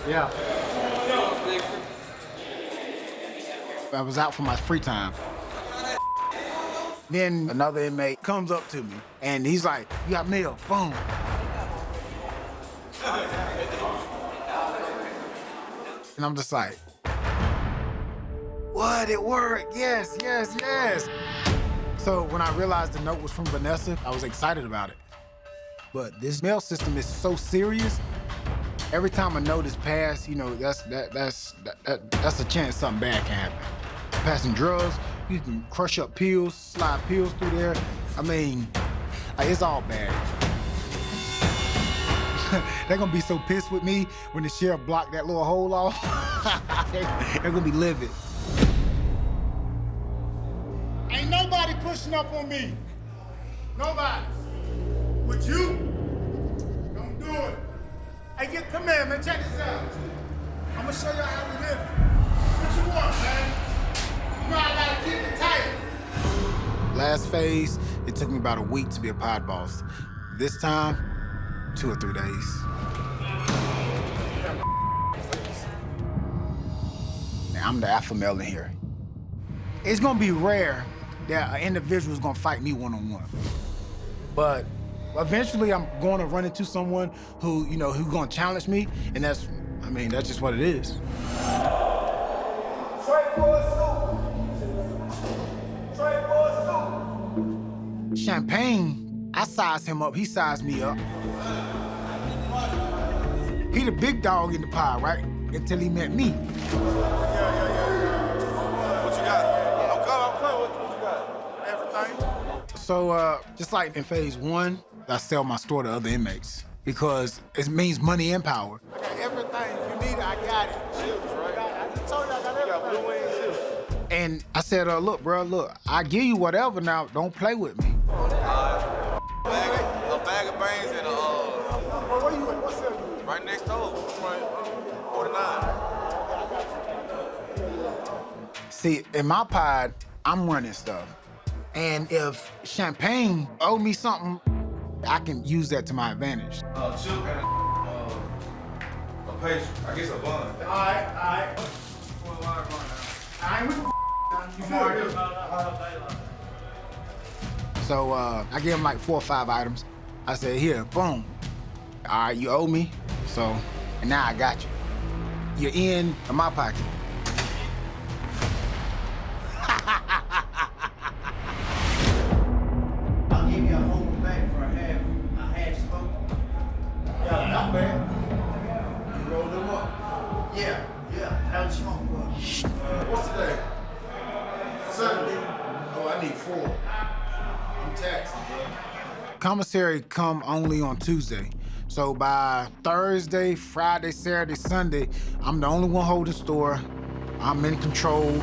Yeah. I was out for my free time. Then another inmate comes up to me, and he's like, "You got mail?" Boom. And I'm just like, "What? It worked? Yes, yes, yes." So when I realized the note was from Vanessa, I was excited about it. But this mail system is so serious. Every time a note is passed, you know, that's a chance something bad can happen. Passing drugs, you can crush up pills, slide pills through there. I mean, like, it's all bad. They're gonna be so pissed with me when the sheriff blocked that little hole off. They're gonna be livid. Ain't nobody pushing up on me. Nobody. Would you? Don't do it. Hey, come here, man. Check this out. I'm gonna show y'all how we live. What you want, man? You know I gotta keep it tight. Last phase, it took me about a week to be a pod boss. This time, 2 or 3 days. Now, I'm the alpha male in here. It's gonna be rare that an individual is gonna fight me one-on-one. But eventually I'm going to run into someone who, you know, who's gonna challenge me, and that's just what it is. Straight for a suit. Straight for a suit. Champagne, I sized him up, he sized me up. He the big dog in the pie, right? Until he met me. What you got? I'm coming. What you got? Everything. So, just like in phase 1, I sell my store to other inmates because it means money and power. I got everything you need. I got it. Shields, right? I just told you I got everything. You got blue wings, shields. And I said, look, bro, I give you whatever now. Don't play with me. A bag of brains and where you at? What's that? Right next door. Right, 49. See, in my pod, I'm running stuff. And if Champagne owe me something, I can use that to my advantage. Chill got a Altercation. I guess a bun. All right. I ain't with you feel good. So I gave him like 4 or 5 items. I said, here, boom. All right, you owe me, so, and now I got you. You're in my pocket. I'll give you a whole bag for a half smoke. Yeah, not bad. You rolled them up. Yeah. How much smoke for? What's today? Sunday. Oh, I need 4. I'm taxing, bro. Commissary come only on Tuesday. So by Thursday, Friday, Saturday, Sunday, I'm the only one holding store. I'm in control.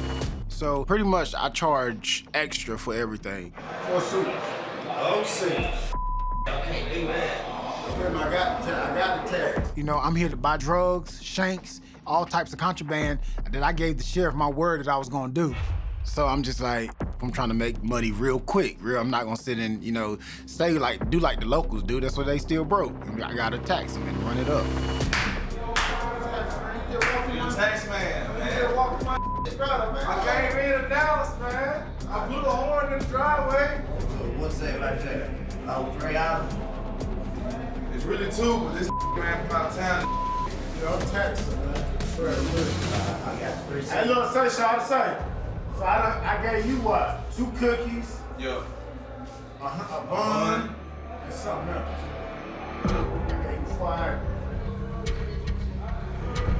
So pretty much I charge extra for everything. 4 suits. Oh, 6. I can't do that. I got the tax. You know, I'm here to buy drugs, shanks, all types of contraband that I gave the sheriff my word that I was gonna do. So I'm just like, I'm trying to make money real quick. I'm not gonna sit and, stay like, do like the locals do. That's what they still broke. I gotta tax them and run it up. You're a tax man. I came in to Dallas, man. I blew the horn in the driveway. So what's that right there? Oh, 3 hours? It's really 2, but this man from out of town. I'm taxing, man. I got 3 cents. Hey, look, say. So I gave you what? 2 cookies? Yeah. A bun, and something else. I gave you 4 items.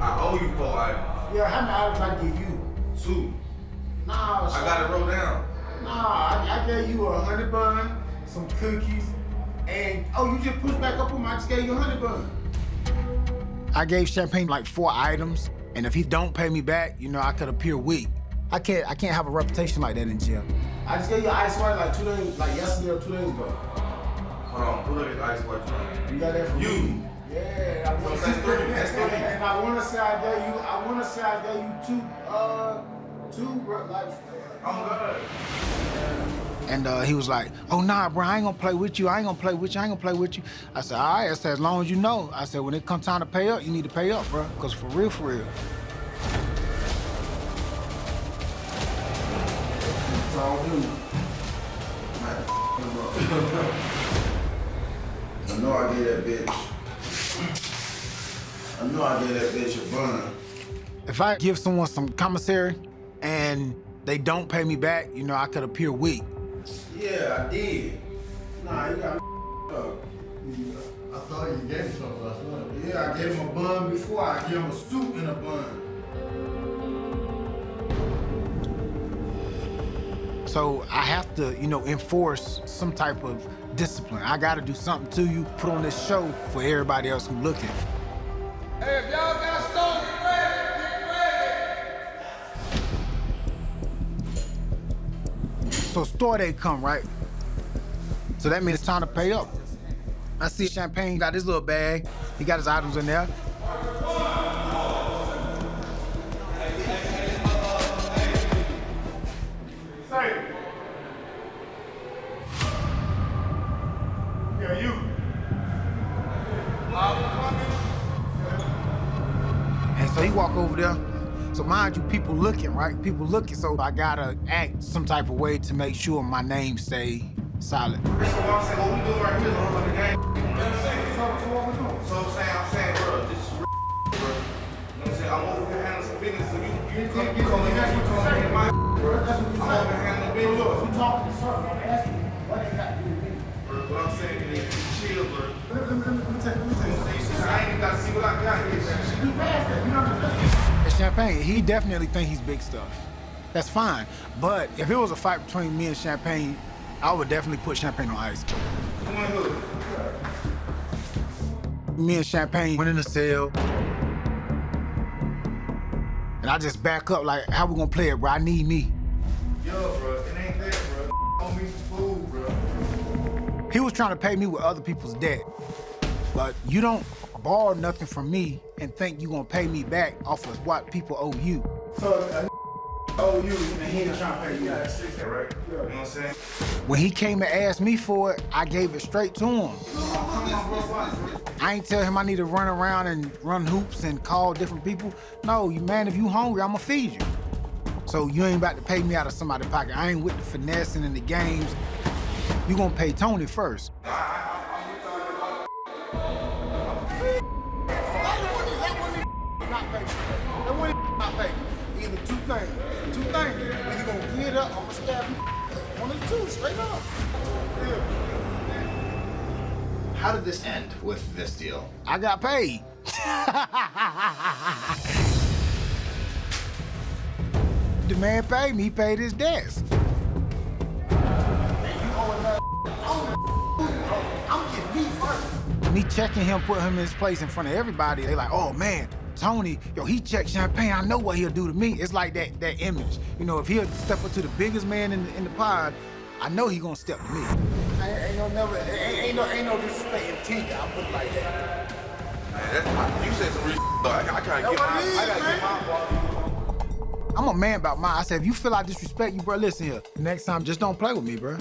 I owe you 4 items. Yeah, how many items I give you? 2. Nah, I got it wrote down. Nah, I gave you a 100 bun, some cookies, and you just pushed back up on me. I just gave you a 100 bun. I gave Champagne like 4 items, and if he don't pay me back, I could appear weak. I can't have a reputation like that in jail. I just gave you ice water like 2 days, like yesterday or 2 days ago. Hold on, who look at the ice water from? You got that from you? Me. Yeah, That's 3. That's 3. And I wanna say I gave you 2, like. I'm good. And he was like, oh, nah, bro, I ain't gonna play with you. I said, all right. I said, as long as you know. I said, when it comes time to pay up, you need to pay up, bro. Because for real. It's all good. I know I gave that bitch a bun. If I give someone some commissary and they don't pay me back, I could appear weak. Yeah, I did. Nah, you got up. I thought you gave him something last night. Yeah, I gave him a bun before. I gave him a suit and a bun. So I have to, enforce some type of discipline. I gotta do something to you, put on this show for everybody else who's looking. Hey, if y'all got stones, get ready. So store day come, right? So that means it's time to pay up. I see Champagne got his little bag. He got his items in there. Yeah, you. And so he walk over there. So mind you, people looking, right? People looking, so I gotta act some type of way to make sure my name stay solid. So what I'm saying, what we doing right here is on the game. You know what I'm saying? So what we doing? So I'm saying, bro, this is real, bro. You know what I'm saying? I'm over here handling some business, so you come in my bro. That's what you I'm over here handling business. Look, I'm talking to something, I'm asking you, what they got to do with me? Bro, what I'm saying is, chill, bro. Let me take I ain't even got to see what I got here. You passed that, you know what I'm saying? Champagne, he definitely think he's big stuff. That's fine. But if it was a fight between me and Champagne, I would definitely put Champagne on ice. Me and Champagne went in the cell. And I just back up like, how we gonna play it, bro? I need me. Yo, bro, it ain't that, bro. On me some food, bro. He was trying to pay me with other people's debt. But you don't borrow nothing from me and think you gonna pay me back off of what people owe you. So Oh, you, and he ain't trying to pay you. Right? You know what I'm saying? When he came and asked me for it, I gave it straight to him. I ain't tell him I need to run around and run hoops and call different people. No, you man, if you hungry, I'ma feed you. So you ain't about to pay me out of somebody's pocket. I ain't with the finessing and the games. You gonna pay Tony first. Either two things. Either you gonna get it up, or I'm gonna stab you. One of the two, straight up. How did this end with this deal? I got paid. The man paid me, he paid his debts. I'm getting me first. Me checking him, put him in his place in front of everybody, they like, oh man, Tony, yo, he checked Champagne, I know what he'll do to me. It's like that image. You know, if he'll step up to the biggest man in the pod, I know he gonna step to me. Ain't no disrespect in Tinker, I'll put it like that. Man, you said some real I gotta get my part. I'm a man about mine. I said, if you feel I disrespect you, bro, listen here. Next time, just don't play with me, bro.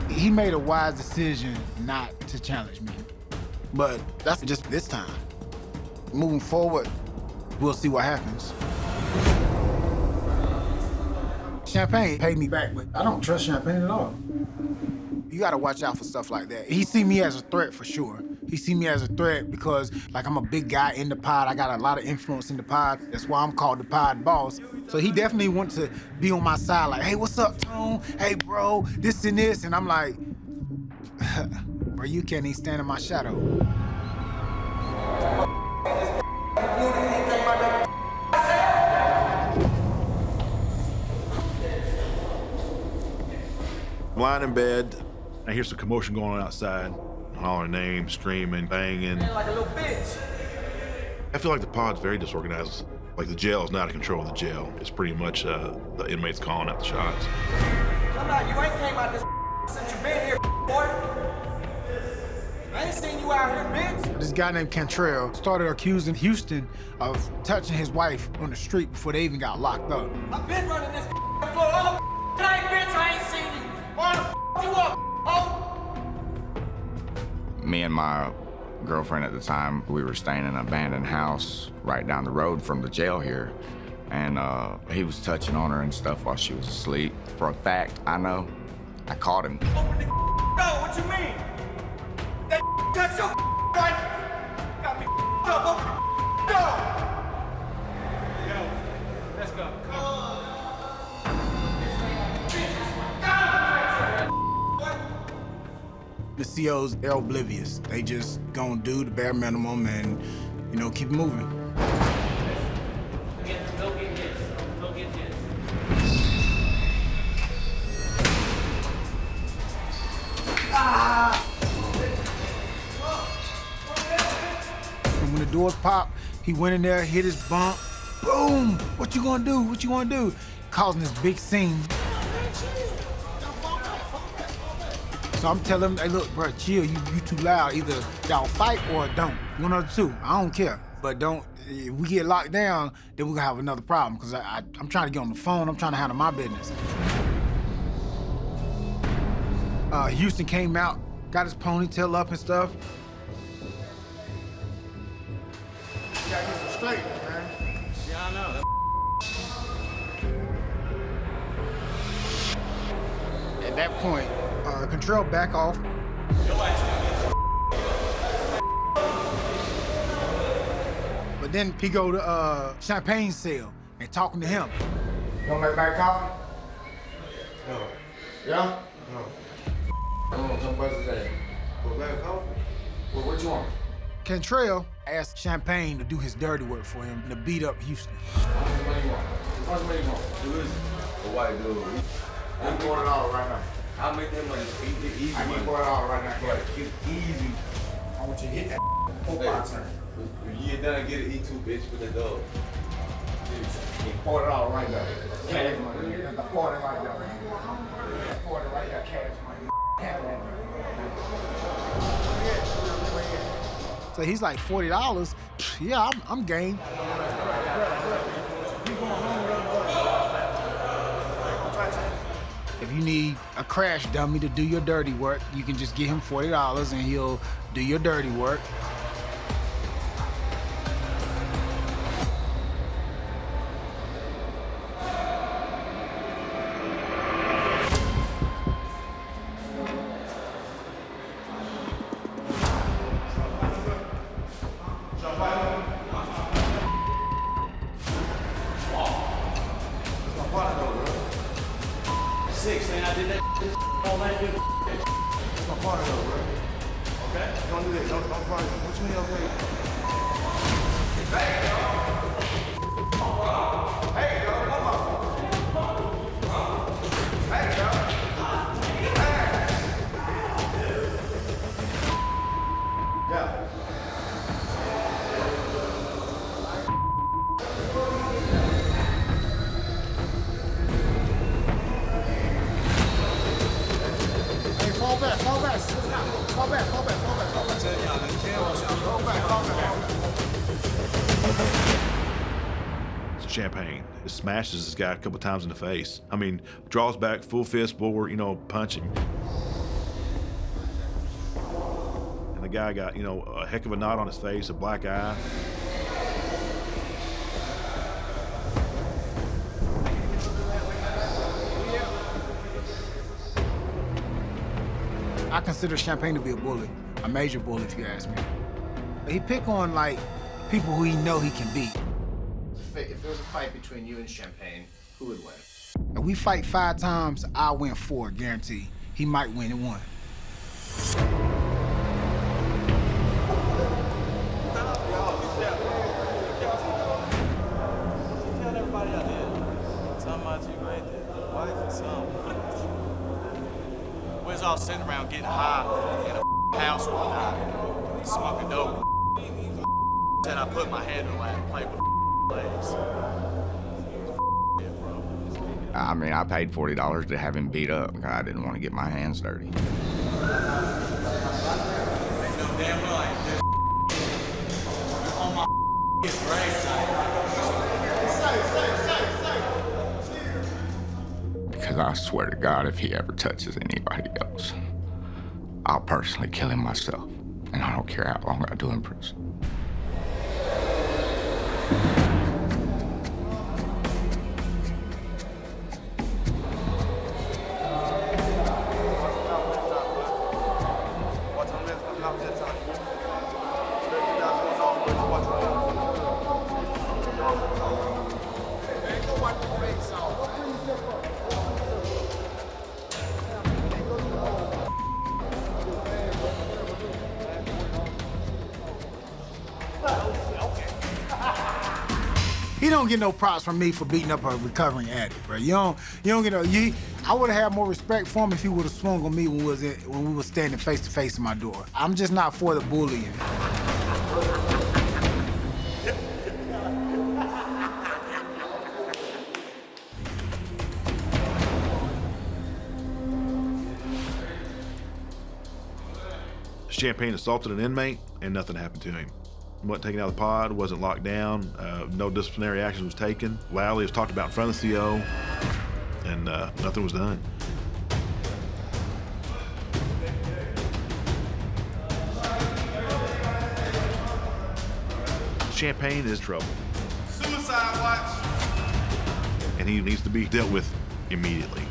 He made a wise decision not to challenge me. But that's just this time. Moving forward, we'll see what happens. Champagne paid me back, but I don't trust Champagne at all. You gotta watch out for stuff like that. He see me as a threat for sure. He see me as a threat because, like, I'm a big guy in the pod. I got a lot of influence in the pod. That's why I'm called the pod boss. So he definitely wants to be on my side, like, hey, what's up, Tone? Hey, bro, this and this. And I'm like, bro, you can't even stand in my shadow. I'm lying in bed. I hear some commotion going on outside. Hollering names, screaming, banging. Like a little bitch. I feel like the pod's very disorganized. Like the jail is not in control of the jail. It's pretty much the inmates calling out the shots. Come out, you ain't came out this since you been here, boy. I ain't seen you out here, bitch. This guy named Cantrell started accusing Houston of touching his wife on the street before they even got locked up. I've been running this floor all night, bitch. I ain't seen you. Why the you up, oh? Me and my girlfriend at the time, we were staying in an abandoned house right down the road from the jail here. And he was touching on her and stuff while she was asleep. For a fact, I know. I caught him. Open the door, what you mean? That touch your wife. Got me up, open the door. Yo, let's go. The COs, they're oblivious. They just gonna do the bare minimum and, you know, keep moving. Go get this. Go get this. And when the doors pop, he went in there, hit his bump. Boom! What you gonna do? What you gonna do? Causing this big scene. So I'm telling him, hey, look, bro, chill, you too loud. Either y'all fight or don't. One of the two, I don't care. But don't, if we get locked down, then we're gonna have another problem, because I'm trying to get on the phone, I'm trying to handle my business. Houston came out, got his ponytail up and stuff. You gotta get some straight, man. Yeah, I know. At that point, Control back off. But then he go to Champagne's cell and talking to him. You want to make back coffee? No. Yeah? No. Come on, some buzzes there. Go back coffee? Well, what you want? Cantrell asked Champagne to do his dirty work for him to beat up Houston. What do you want? Who is it? The white dude. I'm pouring it all right now. I'll make that money easy. I can pour it all right now. Yeah, it's easy. I want you to hit that 4-5 turn. When you get done, get an E2, bitch, with the dog. You pour it all right now. Cash money. Pour it right now. Pour it right now, cash money. So he's like $40. Yeah, I'm game. If you need a crash dummy to do your dirty work, you can just give him $40 and he'll do your dirty work. Champagne. It smashes this guy a couple times in the face. I mean, draws back, full fist forward, punch him. And the guy got, a heck of a knot on his face, a black eye. I consider Champagne to be a bully, a major bully if you ask me. He pick on people who he know he can beat. If there was a fight between you and Champagne, who would win? If we fight 5 times, I'll win 4, guaranteed. He might win in 1. Tell everybody out there. Talking about you right there. Wife or something. We was all sitting around getting high in a house one night, smoking dope. Said I put my head in the lap and played with legs. I mean, I paid $40 to have him beat up because I didn't want to get my hands dirty. Ain't no damn well I ain't this on my grave. Because I swear to God, if he ever touches anybody else, I'll personally kill him myself. And I don't care how long I do in prison. He don't get no props from me for beating up a recovering addict, bro. You don't get I would have had more respect for him if he would have swung on me when we were standing face to face in my door. I'm just not for the bullying. Champagne assaulted an inmate and nothing happened to him. Wasn't taken out of the pod, wasn't locked down, no disciplinary action was taken. Loudly was talked about in front of the CO, and nothing was done. Champagne is trouble. Suicide watch. And he needs to be dealt with immediately.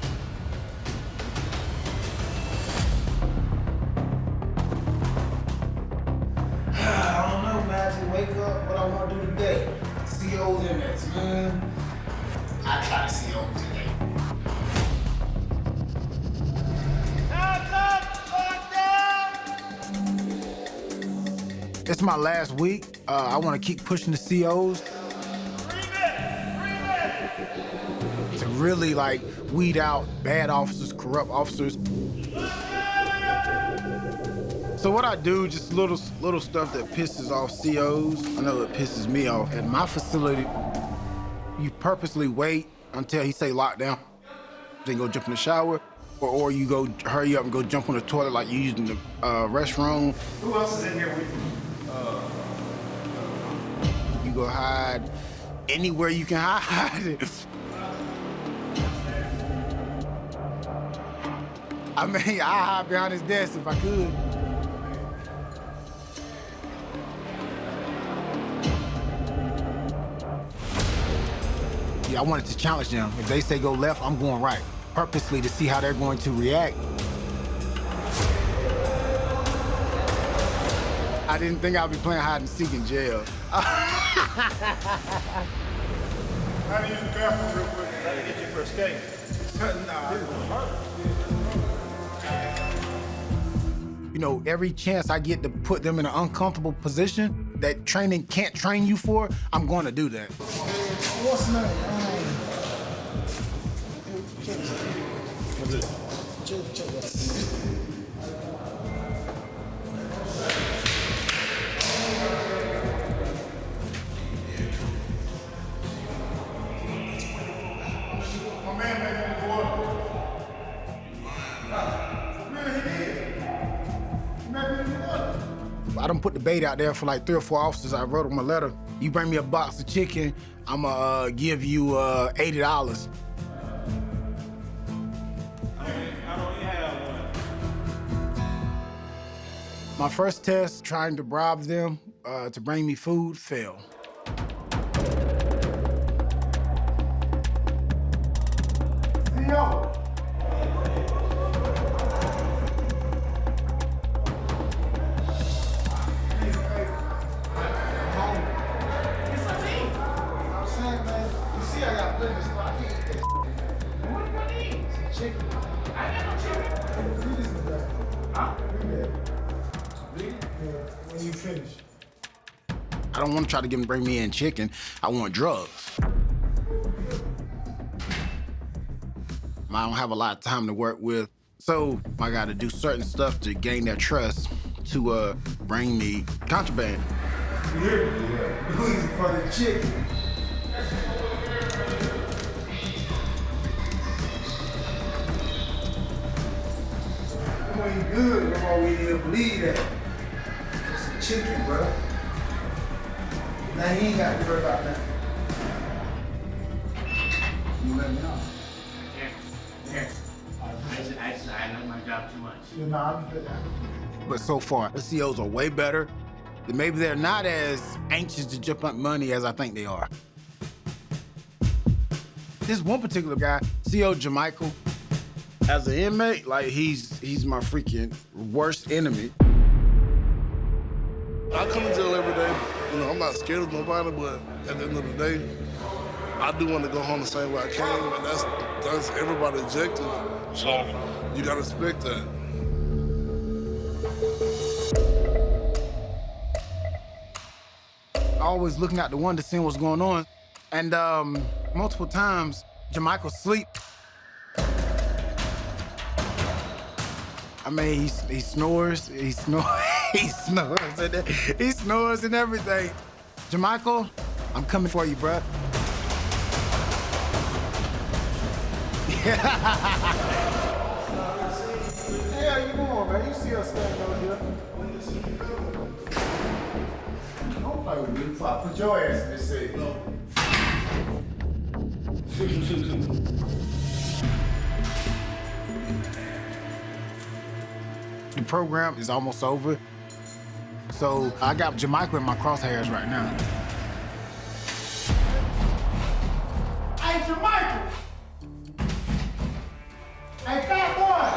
I don't know, man. I just wake up what I want to do today. COs inmates, man. I try to COs today. It's my last week. I want to keep pushing the COs. To really weed out bad officers, corrupt officers. So what I do, just little stuff that pisses off COs. I know it pisses me off. At my facility, you purposely wait until he say lockdown, then go jump in the shower, or you go hurry up and go jump on the toilet like you using the restroom. Who else is in here with you? You go hide anywhere you can hide it. I mean, I'd hide behind his desk if I could. Yeah, I wanted to challenge them. If they say go left, I'm going right, purposely to see how they're going to react. I didn't think I'd be playing hide and seek in jail. I had to use the bathroom real quick. Try to get you for escape. You know, every chance I get to put them in an uncomfortable position that training can't train you for, I'm going to do that. What's the name? What's it? My man made me go up. Really, he did. He made me go up. I done put the bait out there for like 3 or 4 officers. I wrote them a letter. You bring me a box of chicken, I'ma give you $80. My first test, trying to bribe them to bring me food, failed. Theo! When you finish. I don't want to try to get them to bring me in chicken. I want drugs. I don't have a lot of time to work with, so I got to do certain stuff to gain their trust to bring me contraband. You hear me? Yeah. Please for the chicken. You ain't good, bro. We didn't believe that. It's some chicken, bro. Now he ain't got to worry about that. You let me know. Yeah. I know my job too much. You know, I'm good. But so far, the COs are way better. Maybe they're not as anxious to jump up money as I think they are. This one particular guy, CO Jamichael, as an inmate, like he's my freaking worst enemy. I come to jail every day. You know, I'm not scared of nobody, but at the end of the day, I do want to go home the same way I came, and that's everybody's objective. So you gotta respect that. Always looking out the window, seeing what's going on. And multiple times, Jamichael sleep. I mean, he snores, he snores and everything. Jamichael, I'm coming for you, bruh. Yeah, you going, man? You see us standing over here. Don't play with me before I put your ass in this seat. No. The program is almost over. So I got Jamichael in my crosshairs right now. Hey, Jamichael! Hey, fat boy!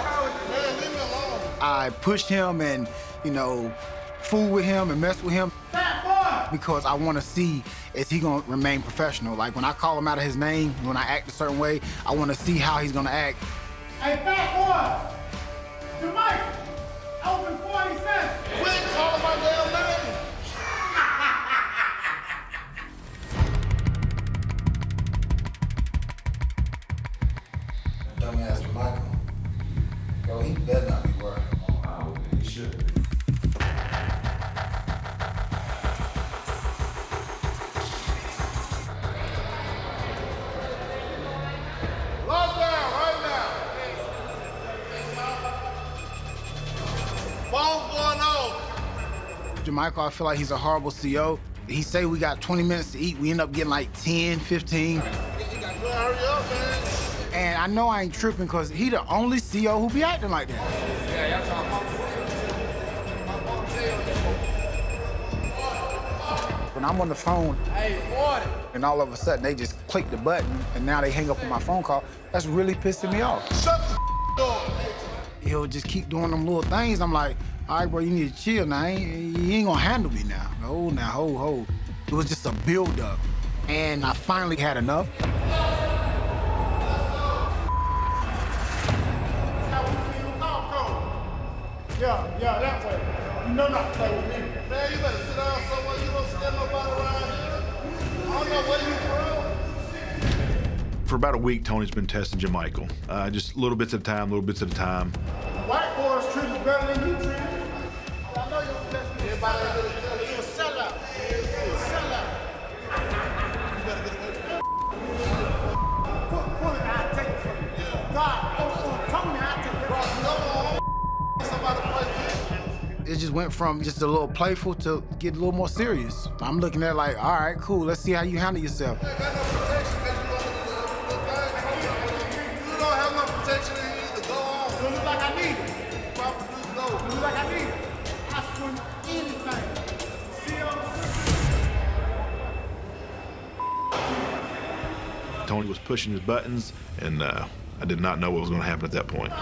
Man, leave me alone. I pushed him and, you know, fool with him and mess with him. Fat boy! Because I want to see, is he going to remain professional? Like, when I call him out of his name, when I act a certain way, I want to see how he's going to act. Hey, fat boy! Jamichael! Open 47! Quit calling my damn name! Dumbass Michael. Yo, he better not be worried. Oh, he should. Lockdown right now. Phone's going off. Jamichael, I feel like he's a horrible CO. He say we got 20 minutes to eat. We end up getting like 10, 15. You gotta hurry up, man. And I know I ain't tripping because he the only CO who be acting like that. Yeah, y'all talking. When I'm on the phone, and all of a sudden they just click the button and now they hang up on my phone call, that's really pissing me off. Shut the door. He'll just keep doing them little things. I'm like, all right, bro, you need to chill now. You ain't gonna handle me now. No, now, ho. It was just a build-up. And I finally had enough. Yeah, that way. You know not to play with me. Man, you better sit down somewhere. You don't stand nobody around here. I don't know where you from. For about a week, Tony's been testing Jamichael. Just little bits at a time, little bits at a time. White boys treat you better than you treat me. I know you're testing. Everybody better tell you. You're a sellout. You're a sellout. You better get away from me. Pull it, I'll take it from you. God, Tony, I'll take it. Bro, come on. Somebody play. It just went from just a little playful to get a little more serious. I'm looking at it like, all right, cool, let's see how you handle yourself. You don't have no protection in you to go on. You look like I need it. Probably do go. You look like I need it. I swing anything. See what Tony was pushing his buttons, and I did not know what was going to happen at that point.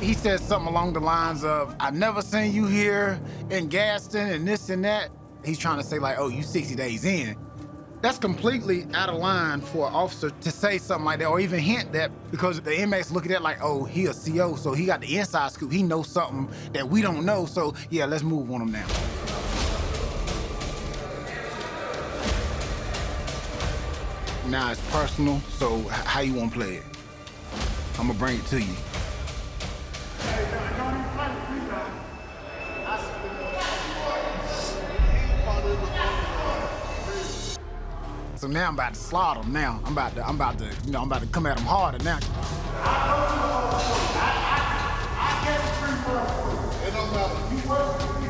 He said something along the lines of, I've never seen you here in Gaston and this and that. He's trying to say like, oh, you 60 days in. That's completely out of line for an officer to say something like that or even hint that, because the inmates look at it like, oh, he a CO, so he got the inside scoop. He knows something that we don't know, so yeah, let's move on him now. Now it's personal, so how you want to play it? I'm gonna bring it to you. So now I'm about to slaughter him now. I'm about to come at him harder now. It don't matter. You work with me.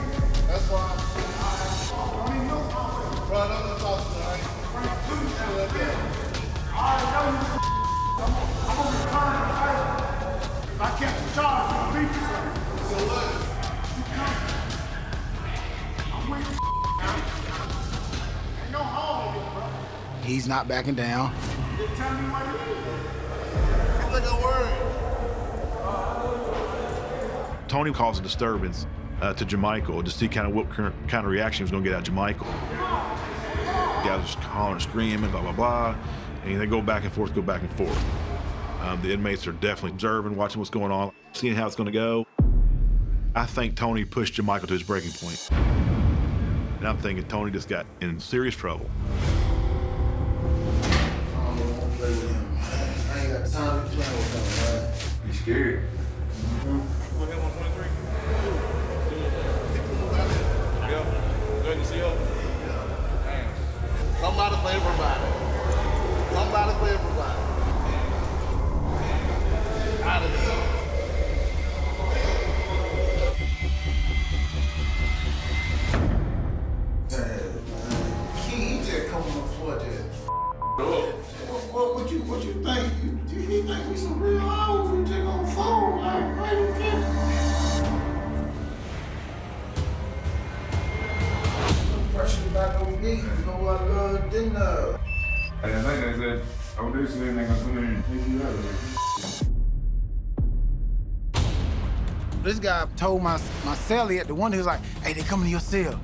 That's why. Don't even know. Bro, I don't want to talk to you, right? I'm gonna return the favor. If I catch the charge, I'll beat you. So what? I'm with you now. Ain't no harm in it, bro. He's not backing down. Just tell me what it is. It's like a word. Tony caused a disturbance to Jamichael to see kind of what kind of reaction he was going to get out of Jamichael. Guys was calling and screaming, blah, blah, blah. And they go back and forth, The inmates are definitely observing, watching what's going on, seeing how it's going to go. I think Tony pushed Jamichael to his breaking point. And I'm thinking Tony just got in serious trouble. I ain't got time to play with him, man. You scared? Somebody for everybody. Somebody for everybody. Out of here. He just come on the floor there. What you think? You think we some real hoes? We just on the phone like right there. Pressure back on me. You know what I love, didn't I? I think they said, oh, this shit ain't gonna come in and pick you up. This guy told my cellie at the one who was like, hey, they coming to your cell.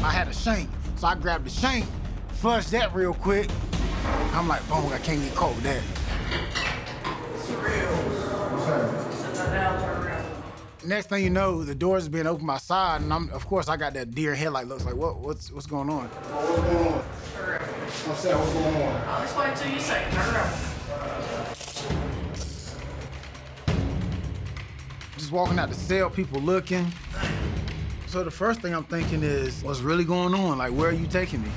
I had a shank, so I grabbed the shank, flushed that real quick. I'm like, boom, I can't get caught with that. Next thing you know, the doors being opened by side, and of course I got that deer headlight looks like, what's going on? What's going on? I'm saying, what's going on? I'll explain to you second. Turn around. Just walking out the cell, people looking. So the first thing I'm thinking is, what's really going on? Like, where are you taking me?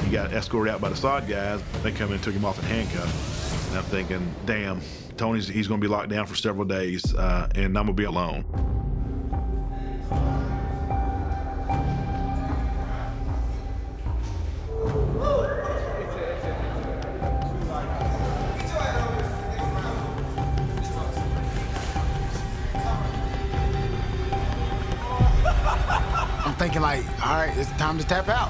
He got escorted out by the SOD guys. They come in and took him off in handcuffs. And I'm thinking, damn, he's gonna be locked down for several days, and I'm gonna be alone. I'm thinking like, all right, it's time to tap out.